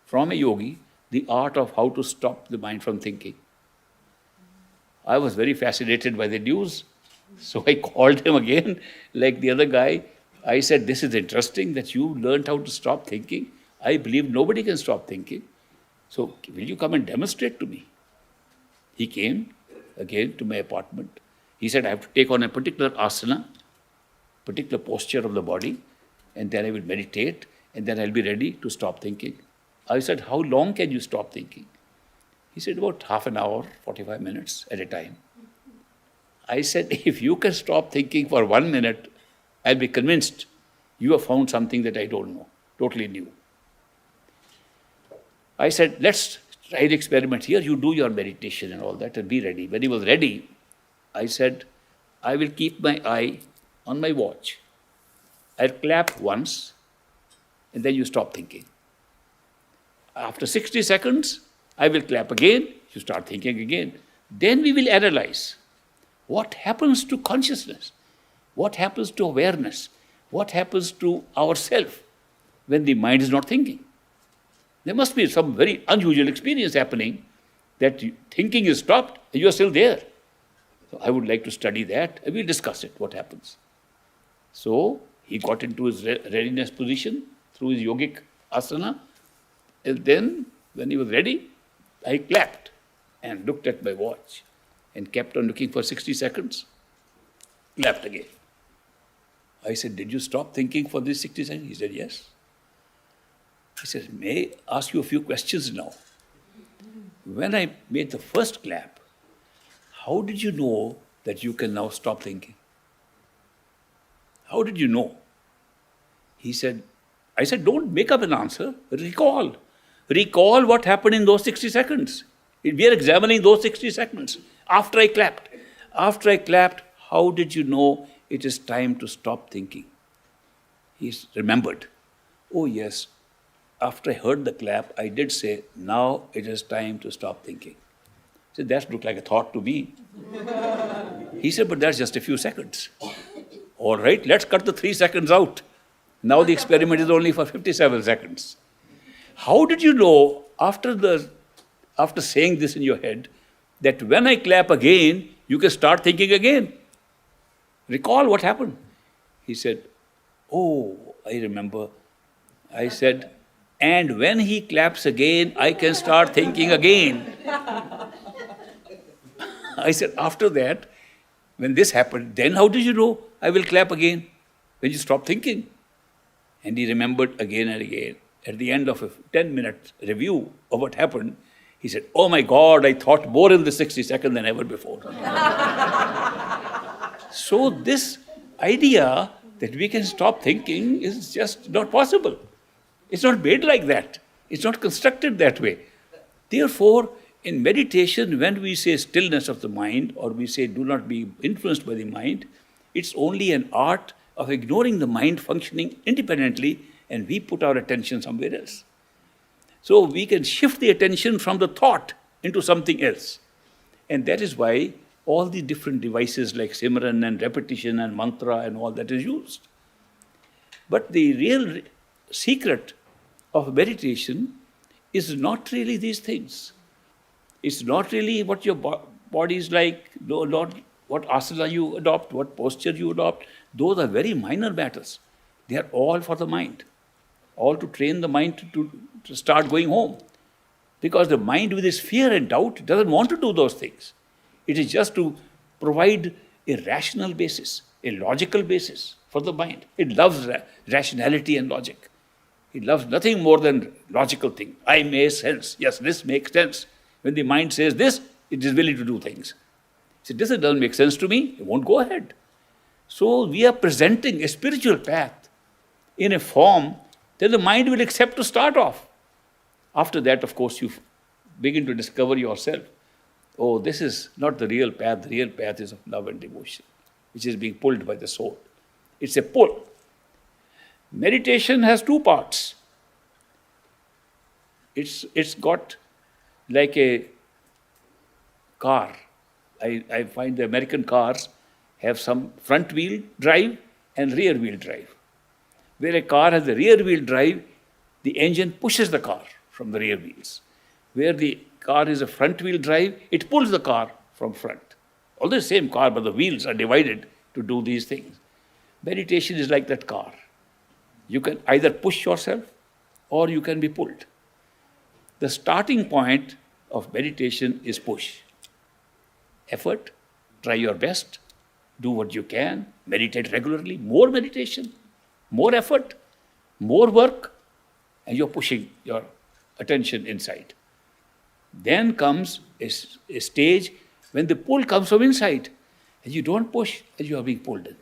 from a yogi, the art of how to stop the mind from thinking. I was very fascinated by the news, so I called him again, like the other guy. I said, this is interesting that you learned how to stop thinking. I believe nobody can stop thinking. So will you come and demonstrate to me? He came again to my apartment. He said, I have to take on a particular asana, particular posture of the body, and then I will meditate, and then I'll be ready to stop thinking. I said, how long can you stop thinking? He said, about half an hour, 45 minutes at a time. I said, if you can stop thinking for 1 minute, I'll be convinced you have found something that I don't know, totally new. I said, let's try the experiment here. You do your meditation and all that and be ready. When he was ready, I said, I will keep my eye on my watch. I'll clap once, and then you stop thinking. After 60 seconds, I will clap again, you start thinking again. Then we will analyze what happens to consciousness, what happens to awareness, what happens to ourself when the mind is not thinking. There must be some very unusual experience happening that thinking is stopped and you are still there. So I would like to study that and we'll discuss it, what happens. So he got into his readiness position through his yogic asana. And then, when he was ready, I clapped and looked at my watch and kept on looking for 60 seconds. Clapped again. I said, did you stop thinking for these 60 seconds? He said, yes. He said, may I ask you a few questions now? When I made the first clap, how did you know that you can now stop thinking? How did you know? I said, don't make up an answer, recall. Recall what happened in those 60 seconds. We are examining those 60 seconds. After I clapped, how did you know it is time to stop thinking? He remembered. Oh yes, after I heard the clap, I did say, now it is time to stop thinking. I said, that looked like a thought to me. He said, but that's just a few seconds. All right, let's cut the 3 seconds out. Now the experiment is only for 57 seconds. How did you know, after saying this in your head, that when I clap again, you can start thinking again? Recall what happened. He said, oh, I remember. I said, and when he claps again, I can start thinking again. I said, after that, when this happened, then how did you know I will clap again? When you stop thinking. And he remembered again and again. At the end of a 10-minute review of what happened, he said, oh my God, I thought more in the 60 seconds than ever before. So this idea that we can stop thinking is just not possible. It's not made like that. It's not constructed that way. Therefore, in meditation, when we say stillness of the mind, or we say do not be influenced by the mind, it's only an art of ignoring the mind functioning independently, and we put our attention somewhere else. So we can shift the attention from the thought into something else. And that is why all the different devices like Simran and repetition and mantra and all that is used. But the real secret of meditation is not really these things. It's not really what your body is like, not what asana you adopt, what posture you adopt. Those are very minor matters. They are all for the mind. All to train the mind to start going home. Because the mind with its fear and doubt doesn't want to do those things. It is just to provide a rational basis, a logical basis for the mind. It loves rationality and logic. It loves nothing more than logical thing. I make sense. Yes, this makes sense. When the mind says this, it is willing to do things. So this doesn't make sense to me, it won't go ahead. So we are presenting a spiritual path in a form that the mind will accept to start off. After that, of course, you begin to discover yourself. Oh, this is not the real path. The real path is of love and devotion, which is being pulled by the soul. It's a pull. Meditation has two parts. It's got like a car. I find the American cars have some front wheel drive and rear wheel drive. Where a car has a rear wheel drive, the engine pushes the car from the rear wheels. Where the car is a front wheel drive, it pulls the car from front. Although the same car, but the wheels are divided to do these things. Meditation is like that car. You can either push yourself or you can be pulled. The starting point of meditation is push. Effort, try your best, do what you can, meditate regularly, more meditation, more effort, more work, and you're pushing your attention inside. Then comes a stage when the pull comes from inside, and you don't push, and you are being pulled in.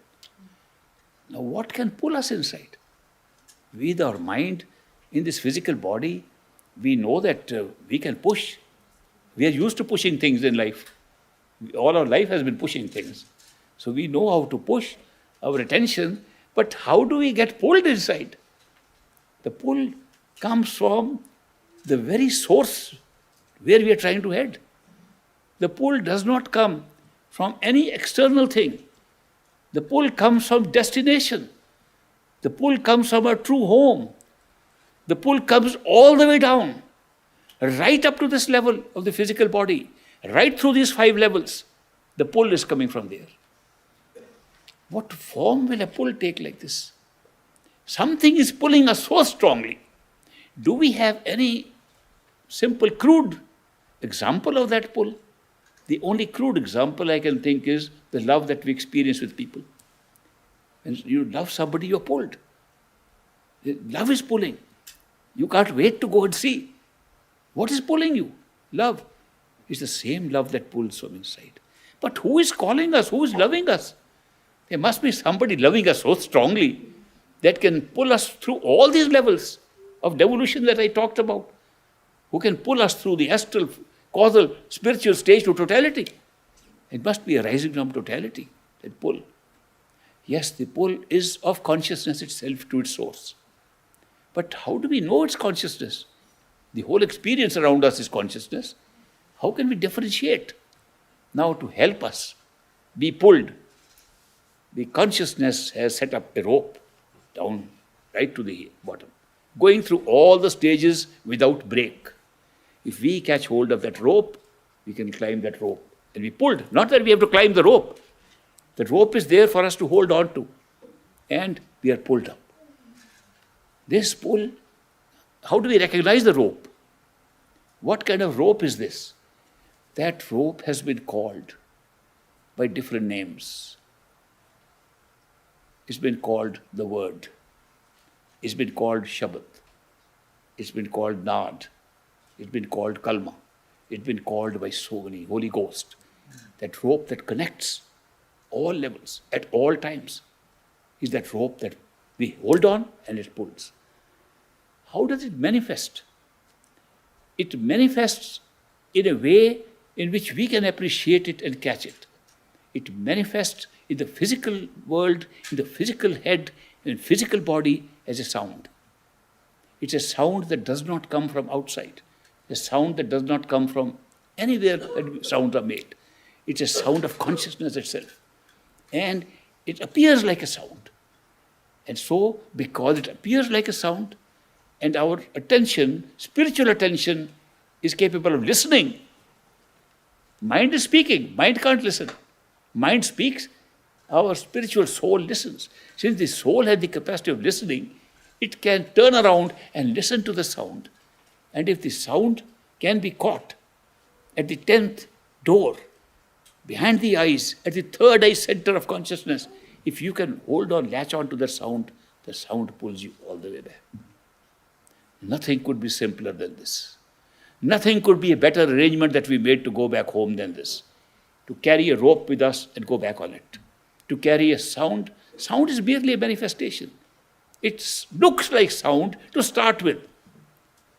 Now, what can pull us inside? With our mind, in this physical body, we know that we can push. We are used to pushing things in life. All our life has been pushing things. So we know how to push our attention, but how do we get pulled inside? The pull comes from the very source where we are trying to head. The pull does not come from any external thing. The pull comes from destination. The pull comes from our true home. The pull comes all the way down, right up to this level of the physical body, right through these 5 levels. The pull is coming from there. What form will a pull take like this? Something is pulling us so strongly. Do we have any simple, crude example of that pull? The only crude example I can think is the love that we experience with people. When you love somebody, you're pulled. Love is pulling. You can't wait to go and see. What is pulling you? Love. It's the same love that pulls from inside. But who is calling us? Who is loving us? There must be somebody loving us so strongly that can pull us through all these levels of devolution that I talked about, who can pull us through the astral, causal, spiritual stage to totality. It must be arising from totality, that pull. Yes, the pull is of consciousness itself to its source. But how do we know it's consciousness? The whole experience around us is consciousness. How can we differentiate? Now, to help us be pulled, the consciousness has set up a rope down right to the bottom, going through all the stages without break. If we catch hold of that rope, we can climb that rope and be pulled. Not that we have to climb the rope. The rope is there for us to hold on to, and we are pulled up. This pull, how do we recognize the rope? What kind of rope is this? That rope has been called by different names. It's been called the word. It's been called Shabad. It's been called Nad. It's been called Kalma. It's been called by so many, Holy Ghost. That rope that connects all levels at all times is that rope that we hold on and it pulls. How does it manifest? It manifests in a way in which we can appreciate it and catch it. It manifests in the physical world, in the physical head, in the physical body as a sound. It's a sound that does not come from outside. A sound that does not come from anywhere that sounds are made. It's a sound of consciousness itself. And it appears like a sound. And so, because it appears like a sound, and our attention, spiritual attention, is capable of listening. Mind is speaking. Mind can't listen. Mind speaks. Our spiritual soul listens. Since the soul has the capacity of listening, it can turn around and listen to the sound. And if the sound can be caught at the 10th door, behind the eyes, at the third eye center of consciousness, if you can hold on, latch on to the sound pulls you all the way back. Nothing could be simpler than this. Nothing could be a better arrangement that we made to go back home than this. To carry a rope with us and go back on it. To carry a sound. Sound is merely a manifestation. It looks like sound to start with.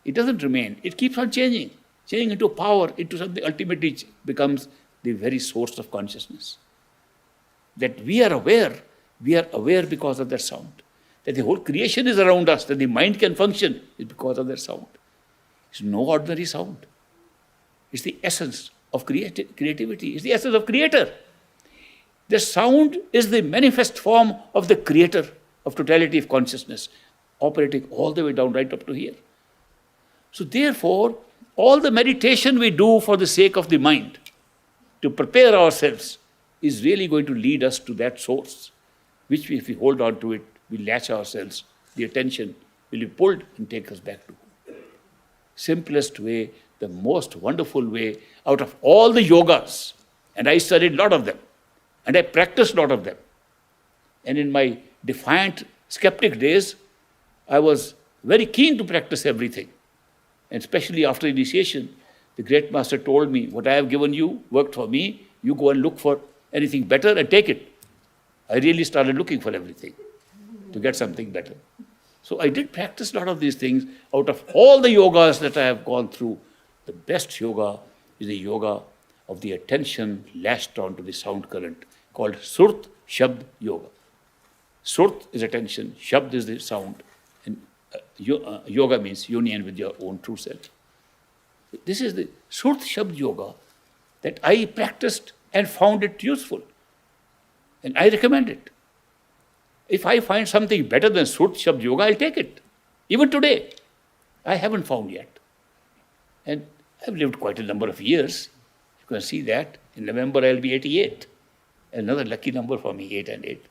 It doesn't remain. It keeps on changing into power, into something ultimately becomes the very source of consciousness. That we are aware because of that sound. That the whole creation is around us, that the mind can function is because of that sound. It's no ordinary sound. It's the essence of creativity. It's the essence of creator. The sound is the manifest form of the creator of totality of consciousness, operating all the way down right up to here. So therefore, all the meditation we do for the sake of the mind, to prepare ourselves, is really going to lead us to that source, which if we hold on to it, we latch ourselves, the attention will be pulled and take us back to home. Simplest way, the most wonderful way, out of all the yogas, and I studied a lot of them, and I practiced a lot of them. And in my defiant skeptic days, I was very keen to practice everything. And especially after initiation, the great master told me, what I have given you worked for me, you go and look for anything better and take it. I really started looking for everything to get something better. So I did practice a lot of these things. Out of all the yogas that I have gone through, the best yoga is the yoga of the attention lashed onto the sound current, called Surt Shabd Yoga. Surt is attention, Shabd is the sound, and yoga means union with your own true self. This is the Surt Shabd Yoga that I practiced and found it useful. And I recommend it. If I find something better than Surt Shabd Yoga, I'll take it. Even today, I haven't found yet. And I've lived quite a number of years. You can see that. In November, I'll be 88. Another lucky number for me, 8 and 8.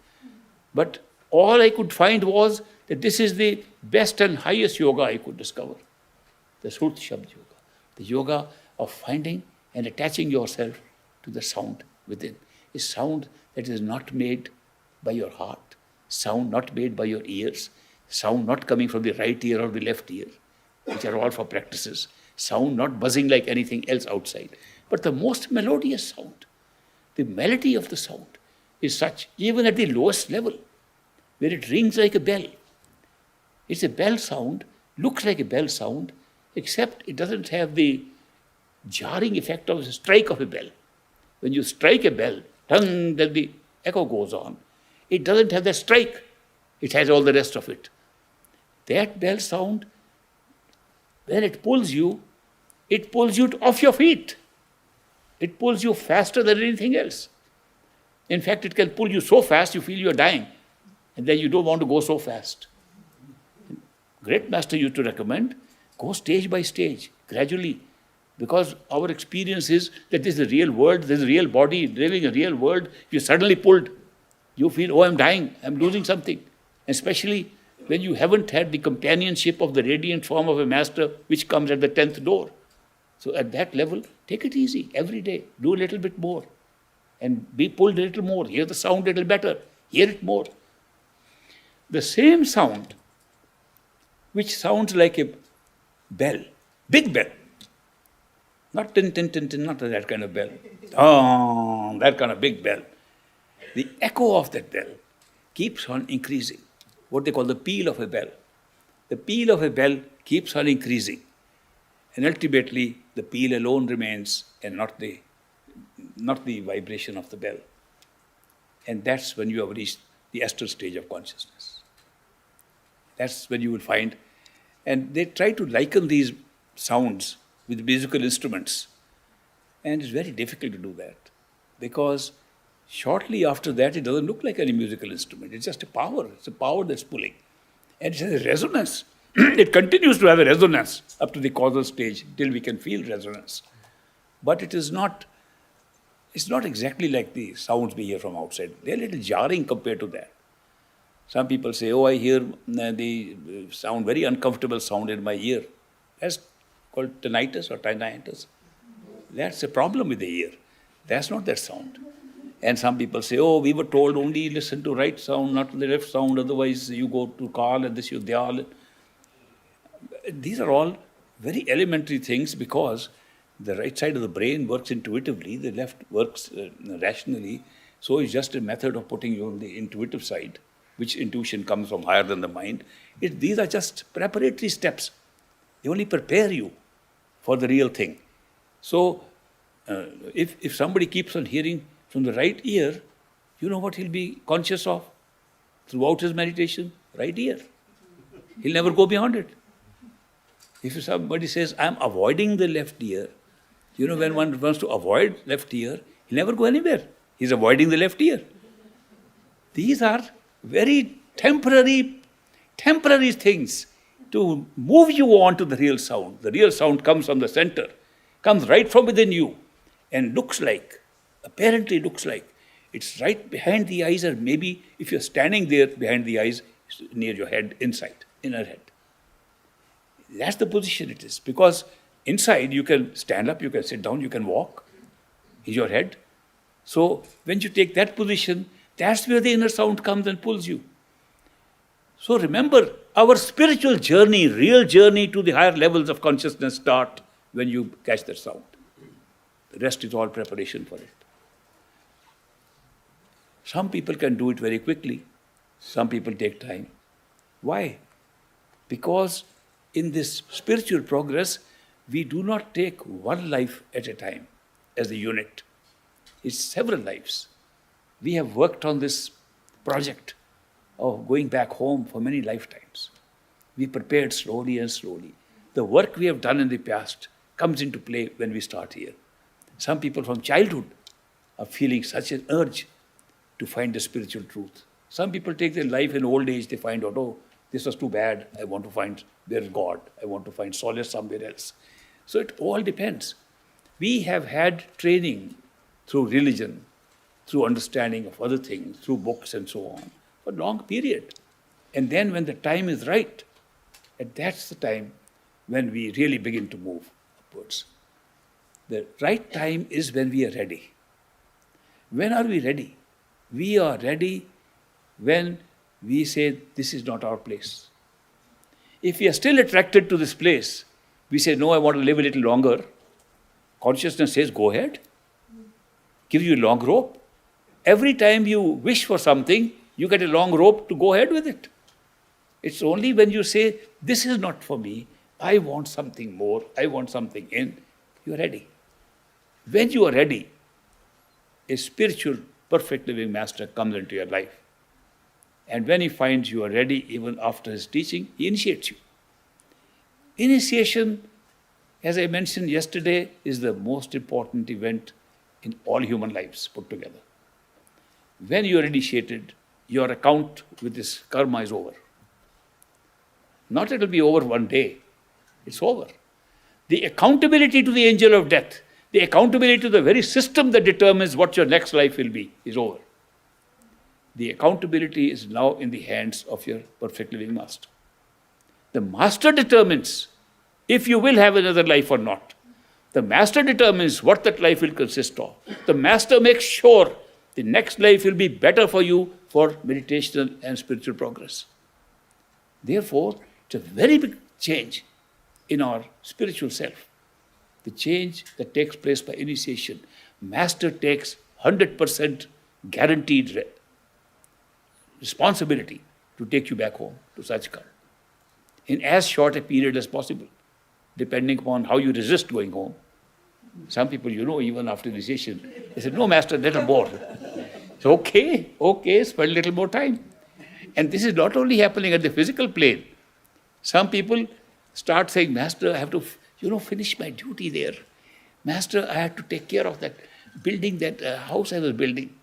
But all I could find was that this is the best and highest yoga I could discover. The Surt Shabd Yoga. The yoga of finding and attaching yourself to the sound within. A sound that is not made by your heart, sound not made by your ears, sound not coming from the right ear or the left ear, which are all for practices, sound not buzzing like anything else outside, but the most melodious sound. The melody of the sound is such, even at the lowest level, where it rings like a bell. It's a bell sound, looks like a bell sound, except it doesn't have the jarring effect of the strike of a bell. When you strike a bell, then the echo goes on. It doesn't have that strike. It has all the rest of it. That bell sound, when it pulls you off your feet. It pulls you faster than anything else. In fact, it can pull you so fast you feel you're dying. And then you don't want to go so fast. Great Master used to recommend, go stage by stage, gradually. Because our experience is that this is the real world, there's a real body living a real world. You're suddenly pulled. You feel, oh, I'm dying, I'm losing something. Especially when you haven't had the companionship of the radiant form of a master which comes at the 10th door. So at that level, take it easy every day. Do a little bit more. And be pulled a little more. Hear the sound a little better. Hear it more. The same sound, which sounds like a bell, big bell. Not tin, tin, tin, tin, not that kind of bell. Oh, that kind of big bell. The echo of that bell keeps on increasing. What they call the peal of a bell. The peal of a bell keeps on increasing. And ultimately, the peal alone remains and not the vibration of the bell. And that's when you have reached the astral stage of consciousness. That's when you will find And they try to liken these sounds with musical instruments. And it's very difficult to do that because shortly after that, it doesn't look like any musical instrument. It's just a power. It's a power that's pulling. And it has a resonance. It continues to have a resonance up to the causal stage till we can feel resonance. But it's not exactly like the sounds we hear from outside. They're a little jarring compared to that. Some people say, oh, I hear the sound, very uncomfortable sound in my ear. That's called tinnitus or tinnitus. That's a problem with the ear. That's not that sound. And some people say, oh, we were told only listen to right sound, not to the left sound, otherwise you go to Kal and this you Dhyal. These are all very elementary things because the right side of the brain works intuitively, the left works rationally. So it's just a method of putting you on the intuitive side, which intuition comes from higher than the mind. These are just preparatory steps. They only prepare you for the real thing. So if somebody keeps on hearing from the right ear, you know what he'll be conscious of throughout his meditation? Right ear. He'll never go beyond it. If somebody says, I'm avoiding the left ear, when one wants to avoid left ear, he'll never go anywhere. He's avoiding the left ear. These are very temporary things to move you on to the real sound. The real sound comes from the center, comes right from within you, and apparently looks like it's right behind the eyes, or maybe if you're standing there behind the eyes, near your head, inner head. That's the position it is. Because inside you can stand up, you can sit down, you can walk. Is your head. So when you take that position, that's where the inner sound comes and pulls you. So remember, our spiritual journey, real journey to the higher levels of consciousness start when you catch that sound. The rest is all preparation for it. Some people can do it very quickly. Some people take time. Why? Because in this spiritual progress, we do not take one life at a time as a unit. It's several lives. We have worked on this project of going back home for many lifetimes. We prepared slowly and slowly. The work we have done in the past comes into play when we start here. Some people from childhood are feeling such an urge to find the spiritual truth. Some people take their life in old age, they find out, oh, this was too bad, I want to find there's God, I want to find solace somewhere else. So it all depends. We have had training through religion, through understanding of other things, through books and so on, for a long period. And then when the time is right, and that's the time when we really begin to move upwards. The right time is when we are ready. When are we ready? We are ready when we say, this is not our place. If we are still attracted to this place, we say, no, I want to live a little longer. Consciousness says, go ahead. Give you a long rope. Every time you wish for something, you get a long rope to go ahead with it. It's only when you say, this is not for me, I want something more, I want something in, you are ready. When you are ready, a spiritual, perfect living master comes into your life. And when he finds you are ready, even after his teaching, he initiates you. Initiation, as I mentioned yesterday, is the most important event in all human lives put together. When you are initiated, your account with this karma is over. Not that it will be over one day. It's over. The accountability to the angel of death, the accountability to the very system that determines what your next life will be, is over. The accountability is now in the hands of your perfect living master. The master determines if you will have another life or not. The master determines what that life will consist of. The master makes sure the next life will be better for you for meditation and spiritual progress. Therefore, it's a very big change in our spiritual self. The change that takes place by initiation. Master takes 100% guaranteed responsibility to take you back home to Sachkhand in as short a period as possible, depending upon how you resist going home. Some people, even after initiation, they say, no, master, little more. So, okay, spend a little more time. And this is not only happening at the physical plane. Some people start saying, Master, I have to, finish my duty there. Master, I have to take care of that building, that house I was building.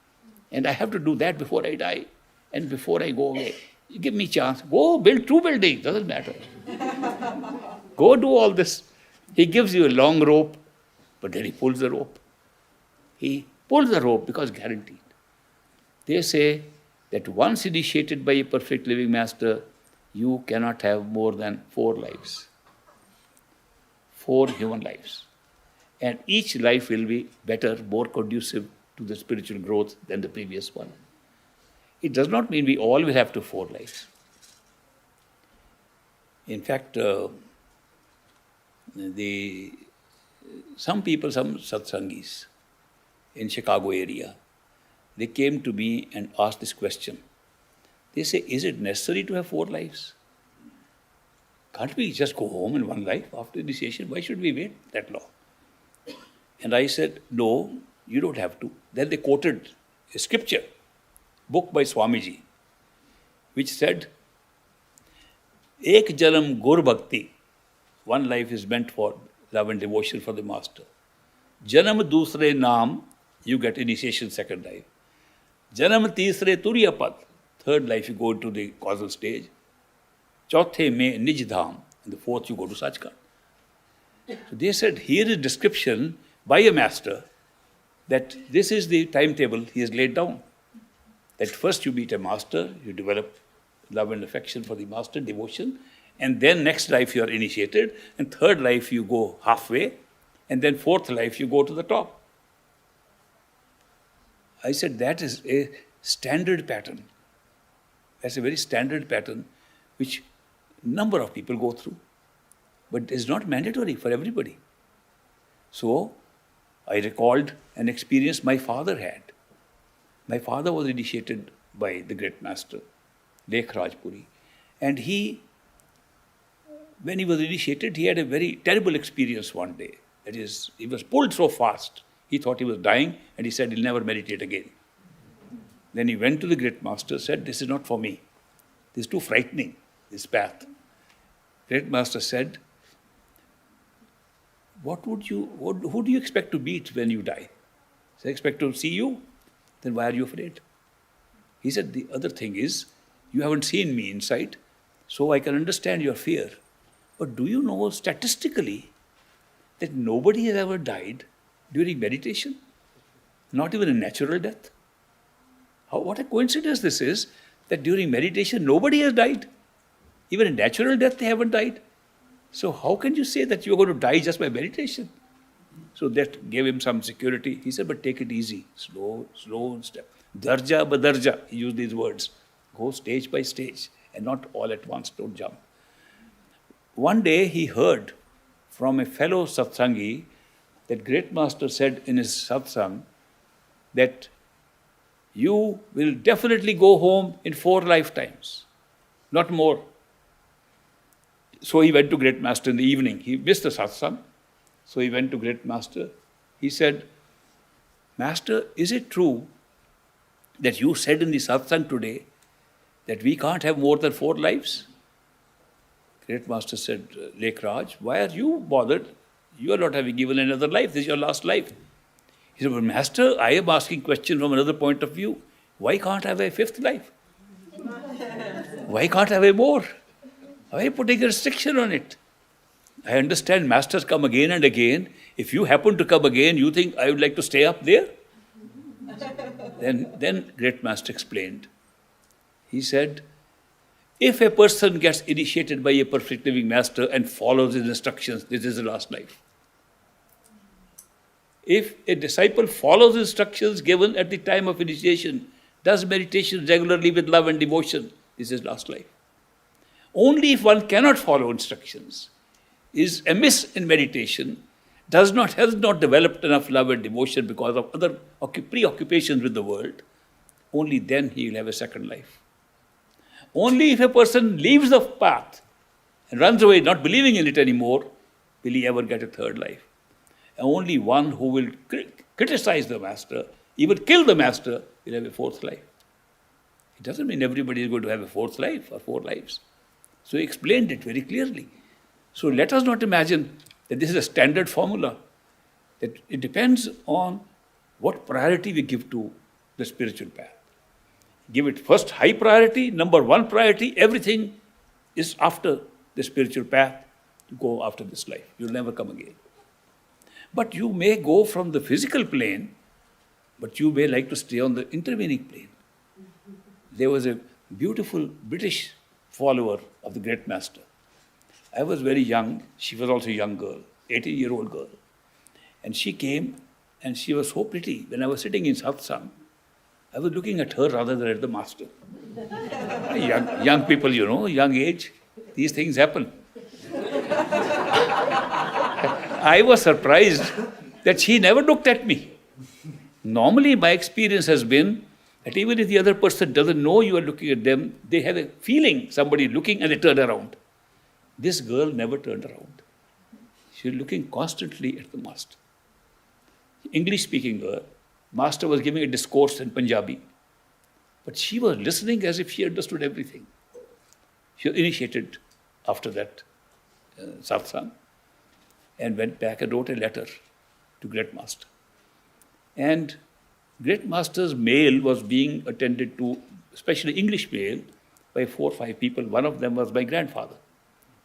And I have to do that before I die and before I go away. You give me a chance. Go build 2 buildings. Doesn't matter. Go do all this. He gives you a long rope, but then he pulls the rope. He pulls the rope because guaranteed. They say that once initiated by a perfect living master, you cannot have more than 4 lives. 4 human lives. And each life will be better, more conducive to the spiritual growth than the previous one. It does not mean we all will have to 4 lives. In fact, some people, some satsangis in Chicago area, they came to me and asked this question. They say, is it necessary to have 4 lives? Can't we just go home in 1 life after initiation? Why should we wait that long? And I said, no, you don't have to. Then they quoted a scripture, book by Swamiji, which said, Ek janam gur bhakti. 1 life is meant for love and devotion for the master. Janam dusre naam, you get initiation 2nd life. Janam teesre turiya pad, 3rd life you go into the causal stage. Chauthe mein nij dham, and the 4th you go to Sachkhand. So they said, here is description by a master that this is the timetable he has laid down. That first you meet a master, you develop love and affection for the master, devotion, and then next life you are initiated, and 3rd life you go halfway, and then 4th life you go to the top. I said that is a standard pattern. That's a very standard pattern which number of people go through, but it is not mandatory for everybody. So I recalled an experience my father had. My father was initiated by the great master, Puri, and when he was initiated, he had a very terrible experience one day. That is, he was pulled so fast, he thought he was dying, and he said he'll never meditate again. Then he went to the great master, said, this is not for me. This is too frightening, this path. Great master said, who do you expect to meet when you die? So I expect to see you? Then why are you afraid? He said, the other thing is, you haven't seen me inside, so I can understand your fear. But do you know statistically that nobody has ever died during meditation? Not even a natural death. What a coincidence this is, that during meditation nobody has died. Even a natural death they haven't died. So how can you say that you're going to die just by meditation? So that gave him some security. He said, but take it easy, slow step. Darja badarja, he used these words. Go stage by stage and not all at once, don't jump. One day he heard from a fellow satsangi that great master said in his satsang that you will definitely go home in 4 lifetimes, not more. So he went to great master in the evening. He missed the satsang. So he went to great master. He said, Master, is it true that you said in the satsang today that we can't have more than 4 lives? Great master said, Lekraj, why are you bothered? You are not having given another life. This is your last life. He said, well, Master, I am asking question from another point of view. Why can't I have a 5th life? Why can't I have a more? Why are you putting a restriction on it? I understand masters come again and again. If you happen to come again, you think I would like to stay up there? Then great master explained. He said, if a person gets initiated by a perfect living master and follows his instructions, this is the last life. If a disciple follows instructions given at the time of initiation, does meditation regularly with love and devotion, this is last life. Only if one cannot follow instructions, is amiss in meditation, has not developed enough love and devotion because of other preoccupations with the world, only then he will have a 2nd life. Only if a person leaves the path and runs away, not believing in it anymore, will he ever get a 3rd life. And only one who will criticize the master, even kill the master, will have a 4th life. It doesn't mean everybody is going to have a 4th life or 4 lives. So he explained it very clearly. So let us not imagine that this is a standard formula. That it depends on what priority we give to the spiritual path. Give it first high priority, number one priority, everything is after the spiritual path to go after this life. You'll never come again. But you may go from the physical plane, but you may like to stay on the intervening plane. There was a beautiful British follower of the great master. I was very young. She was also a young girl, 18-year-old girl. And she came and she was so pretty. When I was sitting in satsang, I was looking at her rather than at the master. Young people, young age, these things happen. I was surprised that she never looked at me. Normally, my experience has been that even if the other person doesn't know you are looking at them, they have a feeling somebody is looking and they turn around. This girl never turned around. She was looking constantly at the master. English-speaking girl, master was giving a discourse in Punjabi, but she was listening as if she understood everything. She was initiated after that satsang and went back and wrote a letter to Great Master. And Great Master's mail was being attended to, especially English mail, by 4 or 5 people. One of them was my grandfather.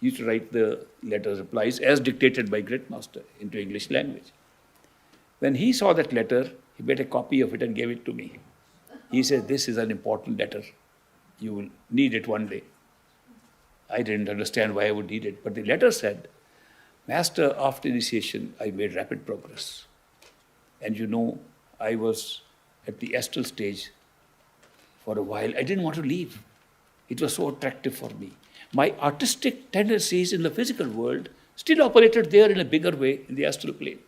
He used to write the letters, replies, as dictated by Great Master into English language. When he saw that letter, he made a copy of it and gave it to me. He said, "This is an important letter. You will need it one day." I didn't understand why I would need it, but the letter said, "Master, after initiation, I made rapid progress. And I was at the astral stage for a while. I didn't want to leave. It was so attractive for me. My artistic tendencies in the physical world still operated there in a bigger way in the astral plane.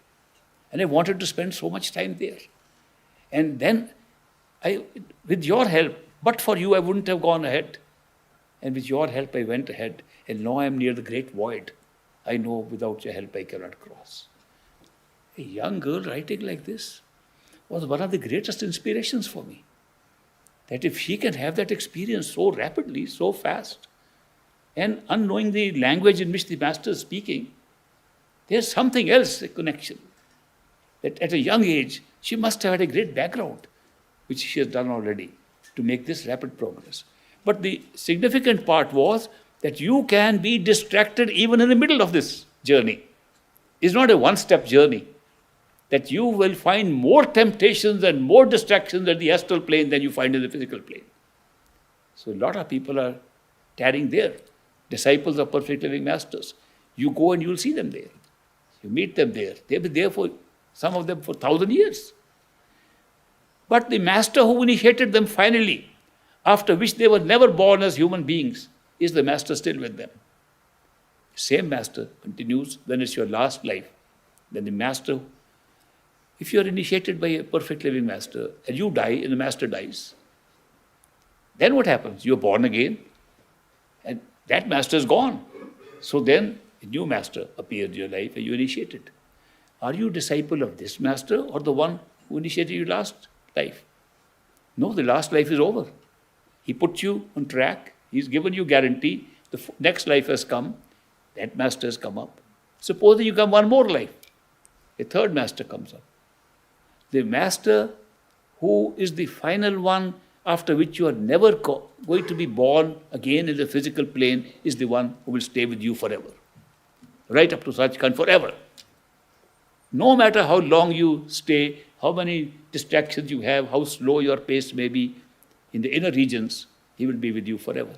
And I wanted to spend so much time there. And then, with your help, but for you, I wouldn't have gone ahead. And with your help, I went ahead. And now I am near the great void. I know without your help, I cannot cross." A young girl writing like this was one of the greatest inspirations for me. That if she can have that experience so rapidly, so fast, and unknowing the language in which the master is speaking, there's something else, a connection. That at a young age, she must have had a great background, which she has done already, to make this rapid progress. But the significant part was that you can be distracted even in the middle of this journey. It's not a one-step journey. That you will find more temptations and more distractions at the astral plane than you find in the physical plane. So a lot of people are tarrying there, disciples of perfect living masters. You go and you'll see them there. You meet them there. They'll be there for, some of them, for 1,000 years. But the master who initiated them finally, after which they were never born as human beings, is the master still with them. Same master continues when it's your last life. Then the master, if you are initiated by a perfect living master and you die and the master dies, then what happens? You're born again and that master is gone. So then a new master appears in your life and you initiate it. Are you a disciple of this master or the one who initiated your last life? No, the last life is over. He put you on track. He's given you guarantee. The next life has come. That master has come up. Suppose you come one more life. A third master comes up. The master who is the final one after which you are never going to be born again in the physical plane is the one who will stay with you forever. Right up to Sachkhand forever. No matter how long you stay, how many distractions you have, how slow your pace may be, in the inner regions, he will be with you forever.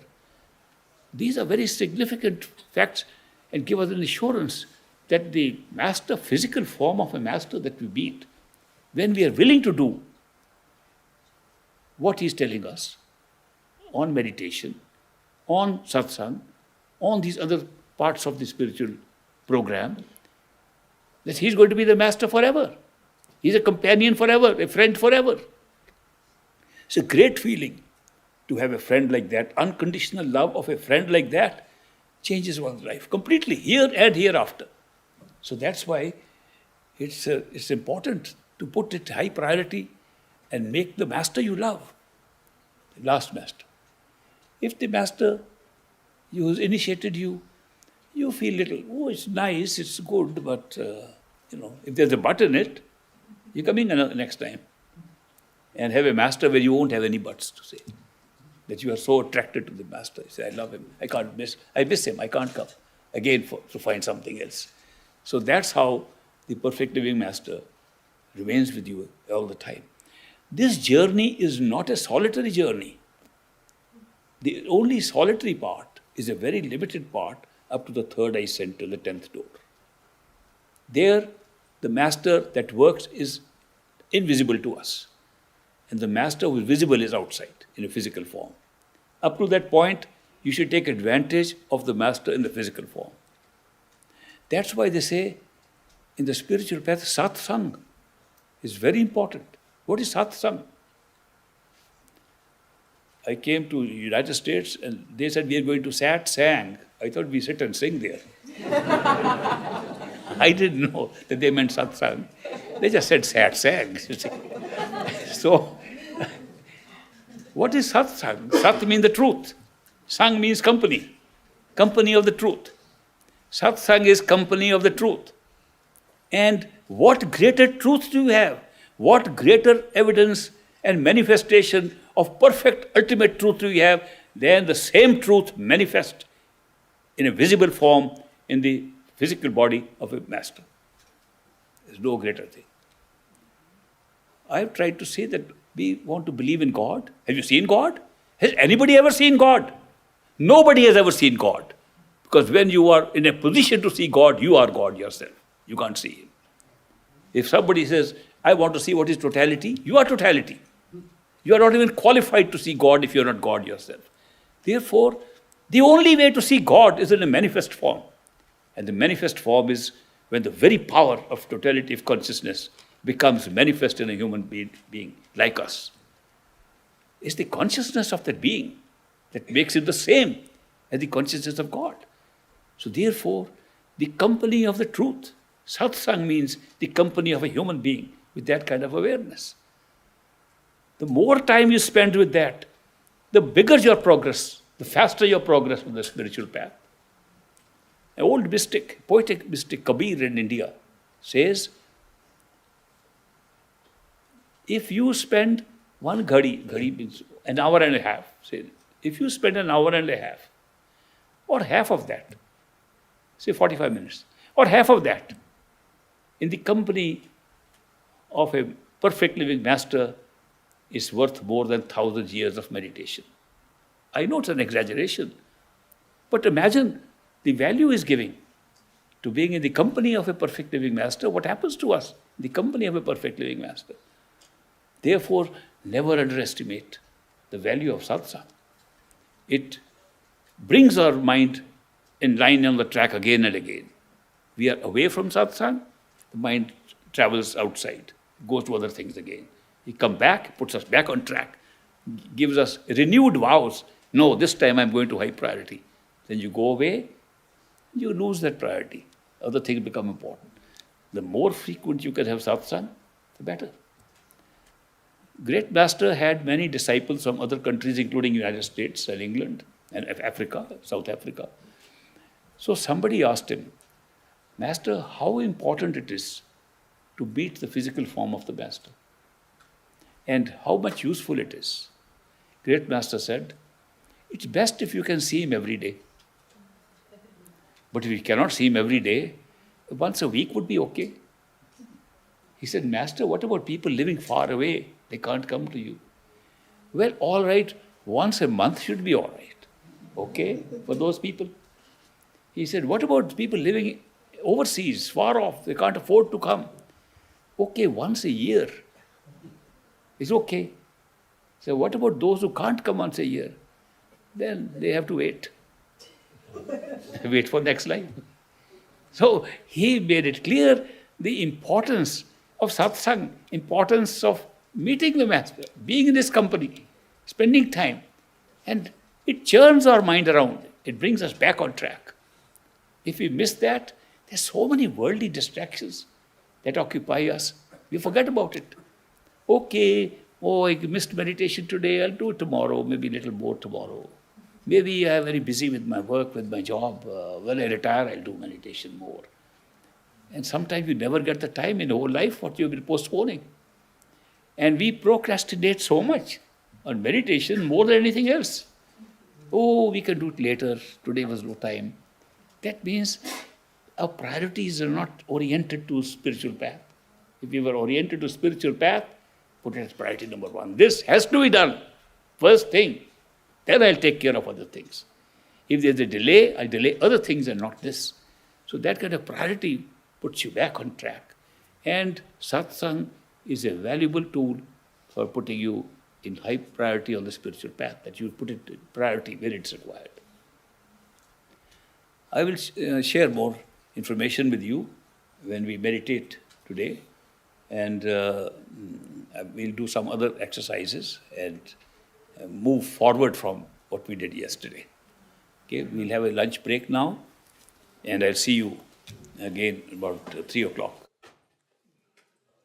These are very significant facts and give us an assurance that the master, physical form of a master that we meet, when we are willing to do what he is telling us on meditation, on satsang, on these other parts of the spiritual program, that he is going to be the master forever. He is a companion forever, a friend forever. It's a great feeling to have a friend like that. Unconditional love of a friend like that changes one's life completely, here and hereafter. So that's why it's important to put it high priority and make the master you love, the last master. If the master who has initiated you, you feel little, oh, it's nice, it's good, but, if there's a but in it, you're coming next time. And have a master where you won't have any buts to say. That you are so attracted to the master. You say, I love him, I miss him, I can't come again to find something else. So that's how the perfect living master remains with you all the time. This journey is not a solitary journey. The only solitary part is a very limited part up to the third eye center, the 10th door. There, the master that works is invisible to us. And the master who is visible is outside in a physical form. Up to that point, you should take advantage of the master in the physical form. That's why they say in the spiritual path, satsang is very important. What is satsang? I came to United States and they said we are going to sang. I thought we sit and sing there. I didn't know that they meant satsang. They just said sang. So, what is satsang? Sat means the truth. Sang means company. Company of the truth. Satsang is company of the truth. And what greater truth do you have? What greater evidence and manifestation of perfect ultimate truth do you have than the same truth manifest in a visible form in the physical body of a master? There's no greater thing. I've tried to say that we want to believe in God. Have you seen God? Has anybody ever seen God? Nobody has ever seen God. Because when you are in a position to see God, you are God yourself. You can't see Him. If somebody says, I want to see what is totality, you are totality. You are not even qualified to see God if you are not God yourself. Therefore, the only way to see God is in a manifest form. And the manifest form is when the very power of totality of consciousness becomes manifest in a human being like us. It's the consciousness of that being that makes it the same as the consciousness of God. So therefore, the company of the truth. Satsang means the company of a human being with that kind of awareness. The more time you spend with that, the bigger your progress, the faster your progress on the spiritual path. An old mystic, poetic mystic Kabir in India says, if you spend one ghadi means an hour and a half, say, if you spend an hour and a half, or half of that, say 45 minutes, or half of that, in the company of a perfect living master is worth more than 1,000 years of meditation. I know it's an exaggeration, but imagine the value is giving to being in the company of a perfect living master. What happens to us in the company of a perfect living master? Therefore, never underestimate the value of satsang. It brings our mind in line on the track again and again. We are away from satsang, the mind travels outside, goes to other things again. We come back, puts us back on track, gives us renewed vows. No, this time I'm going to high priority. Then you go away, you lose that priority. Other things become important. The more frequent you can have satsang, the better. Great Master had many disciples from other countries, including United States and England and Africa, South Africa. So somebody asked him, Master, how important it is to meet the physical form of the Master? And how much useful it is? Great Master said, it's best if you can see him every day. But if you cannot see him every day, once a week would be okay. He said, Master, what about people living far away? They can't come to you. Well, all right, once a month should be all right. Okay, for those people. He said, what about people living overseas, far off? They can't afford to come. Okay, once a year is okay. So what about those who can't come once a year? Then they have to wait. Wait for next life. So he made it clear the importance of satsang, importance of meeting the Master, being in his company, spending time. And it churns our mind around. It brings us back on track. If we miss that, there's so many worldly distractions that occupy us. We forget about it. Okay, I missed meditation today, I'll do it tomorrow, maybe a little more tomorrow. Maybe I'm very busy with my work, with my job. When I retire, I'll do meditation more. And sometimes you never get the time in the whole life what you've been postponing. And we procrastinate so much on meditation more than anything else. Oh, we can do it later. Today was no time. That means our priorities are not oriented to spiritual path. If we were oriented to spiritual path, put it as priority number one. This has to be done. First thing. Then I'll take care of other things. If there's a delay, I'll delay other things and not this. So that kind of priority puts you back on track. And satsang is a valuable tool for putting you in high priority on the spiritual path, that you put it in priority when it's required. I will share more information with you when we meditate today, and we'll do some other exercises and move forward from what we did yesterday. Okay, we'll have a lunch break now, and I'll see you again about 3 o'clock.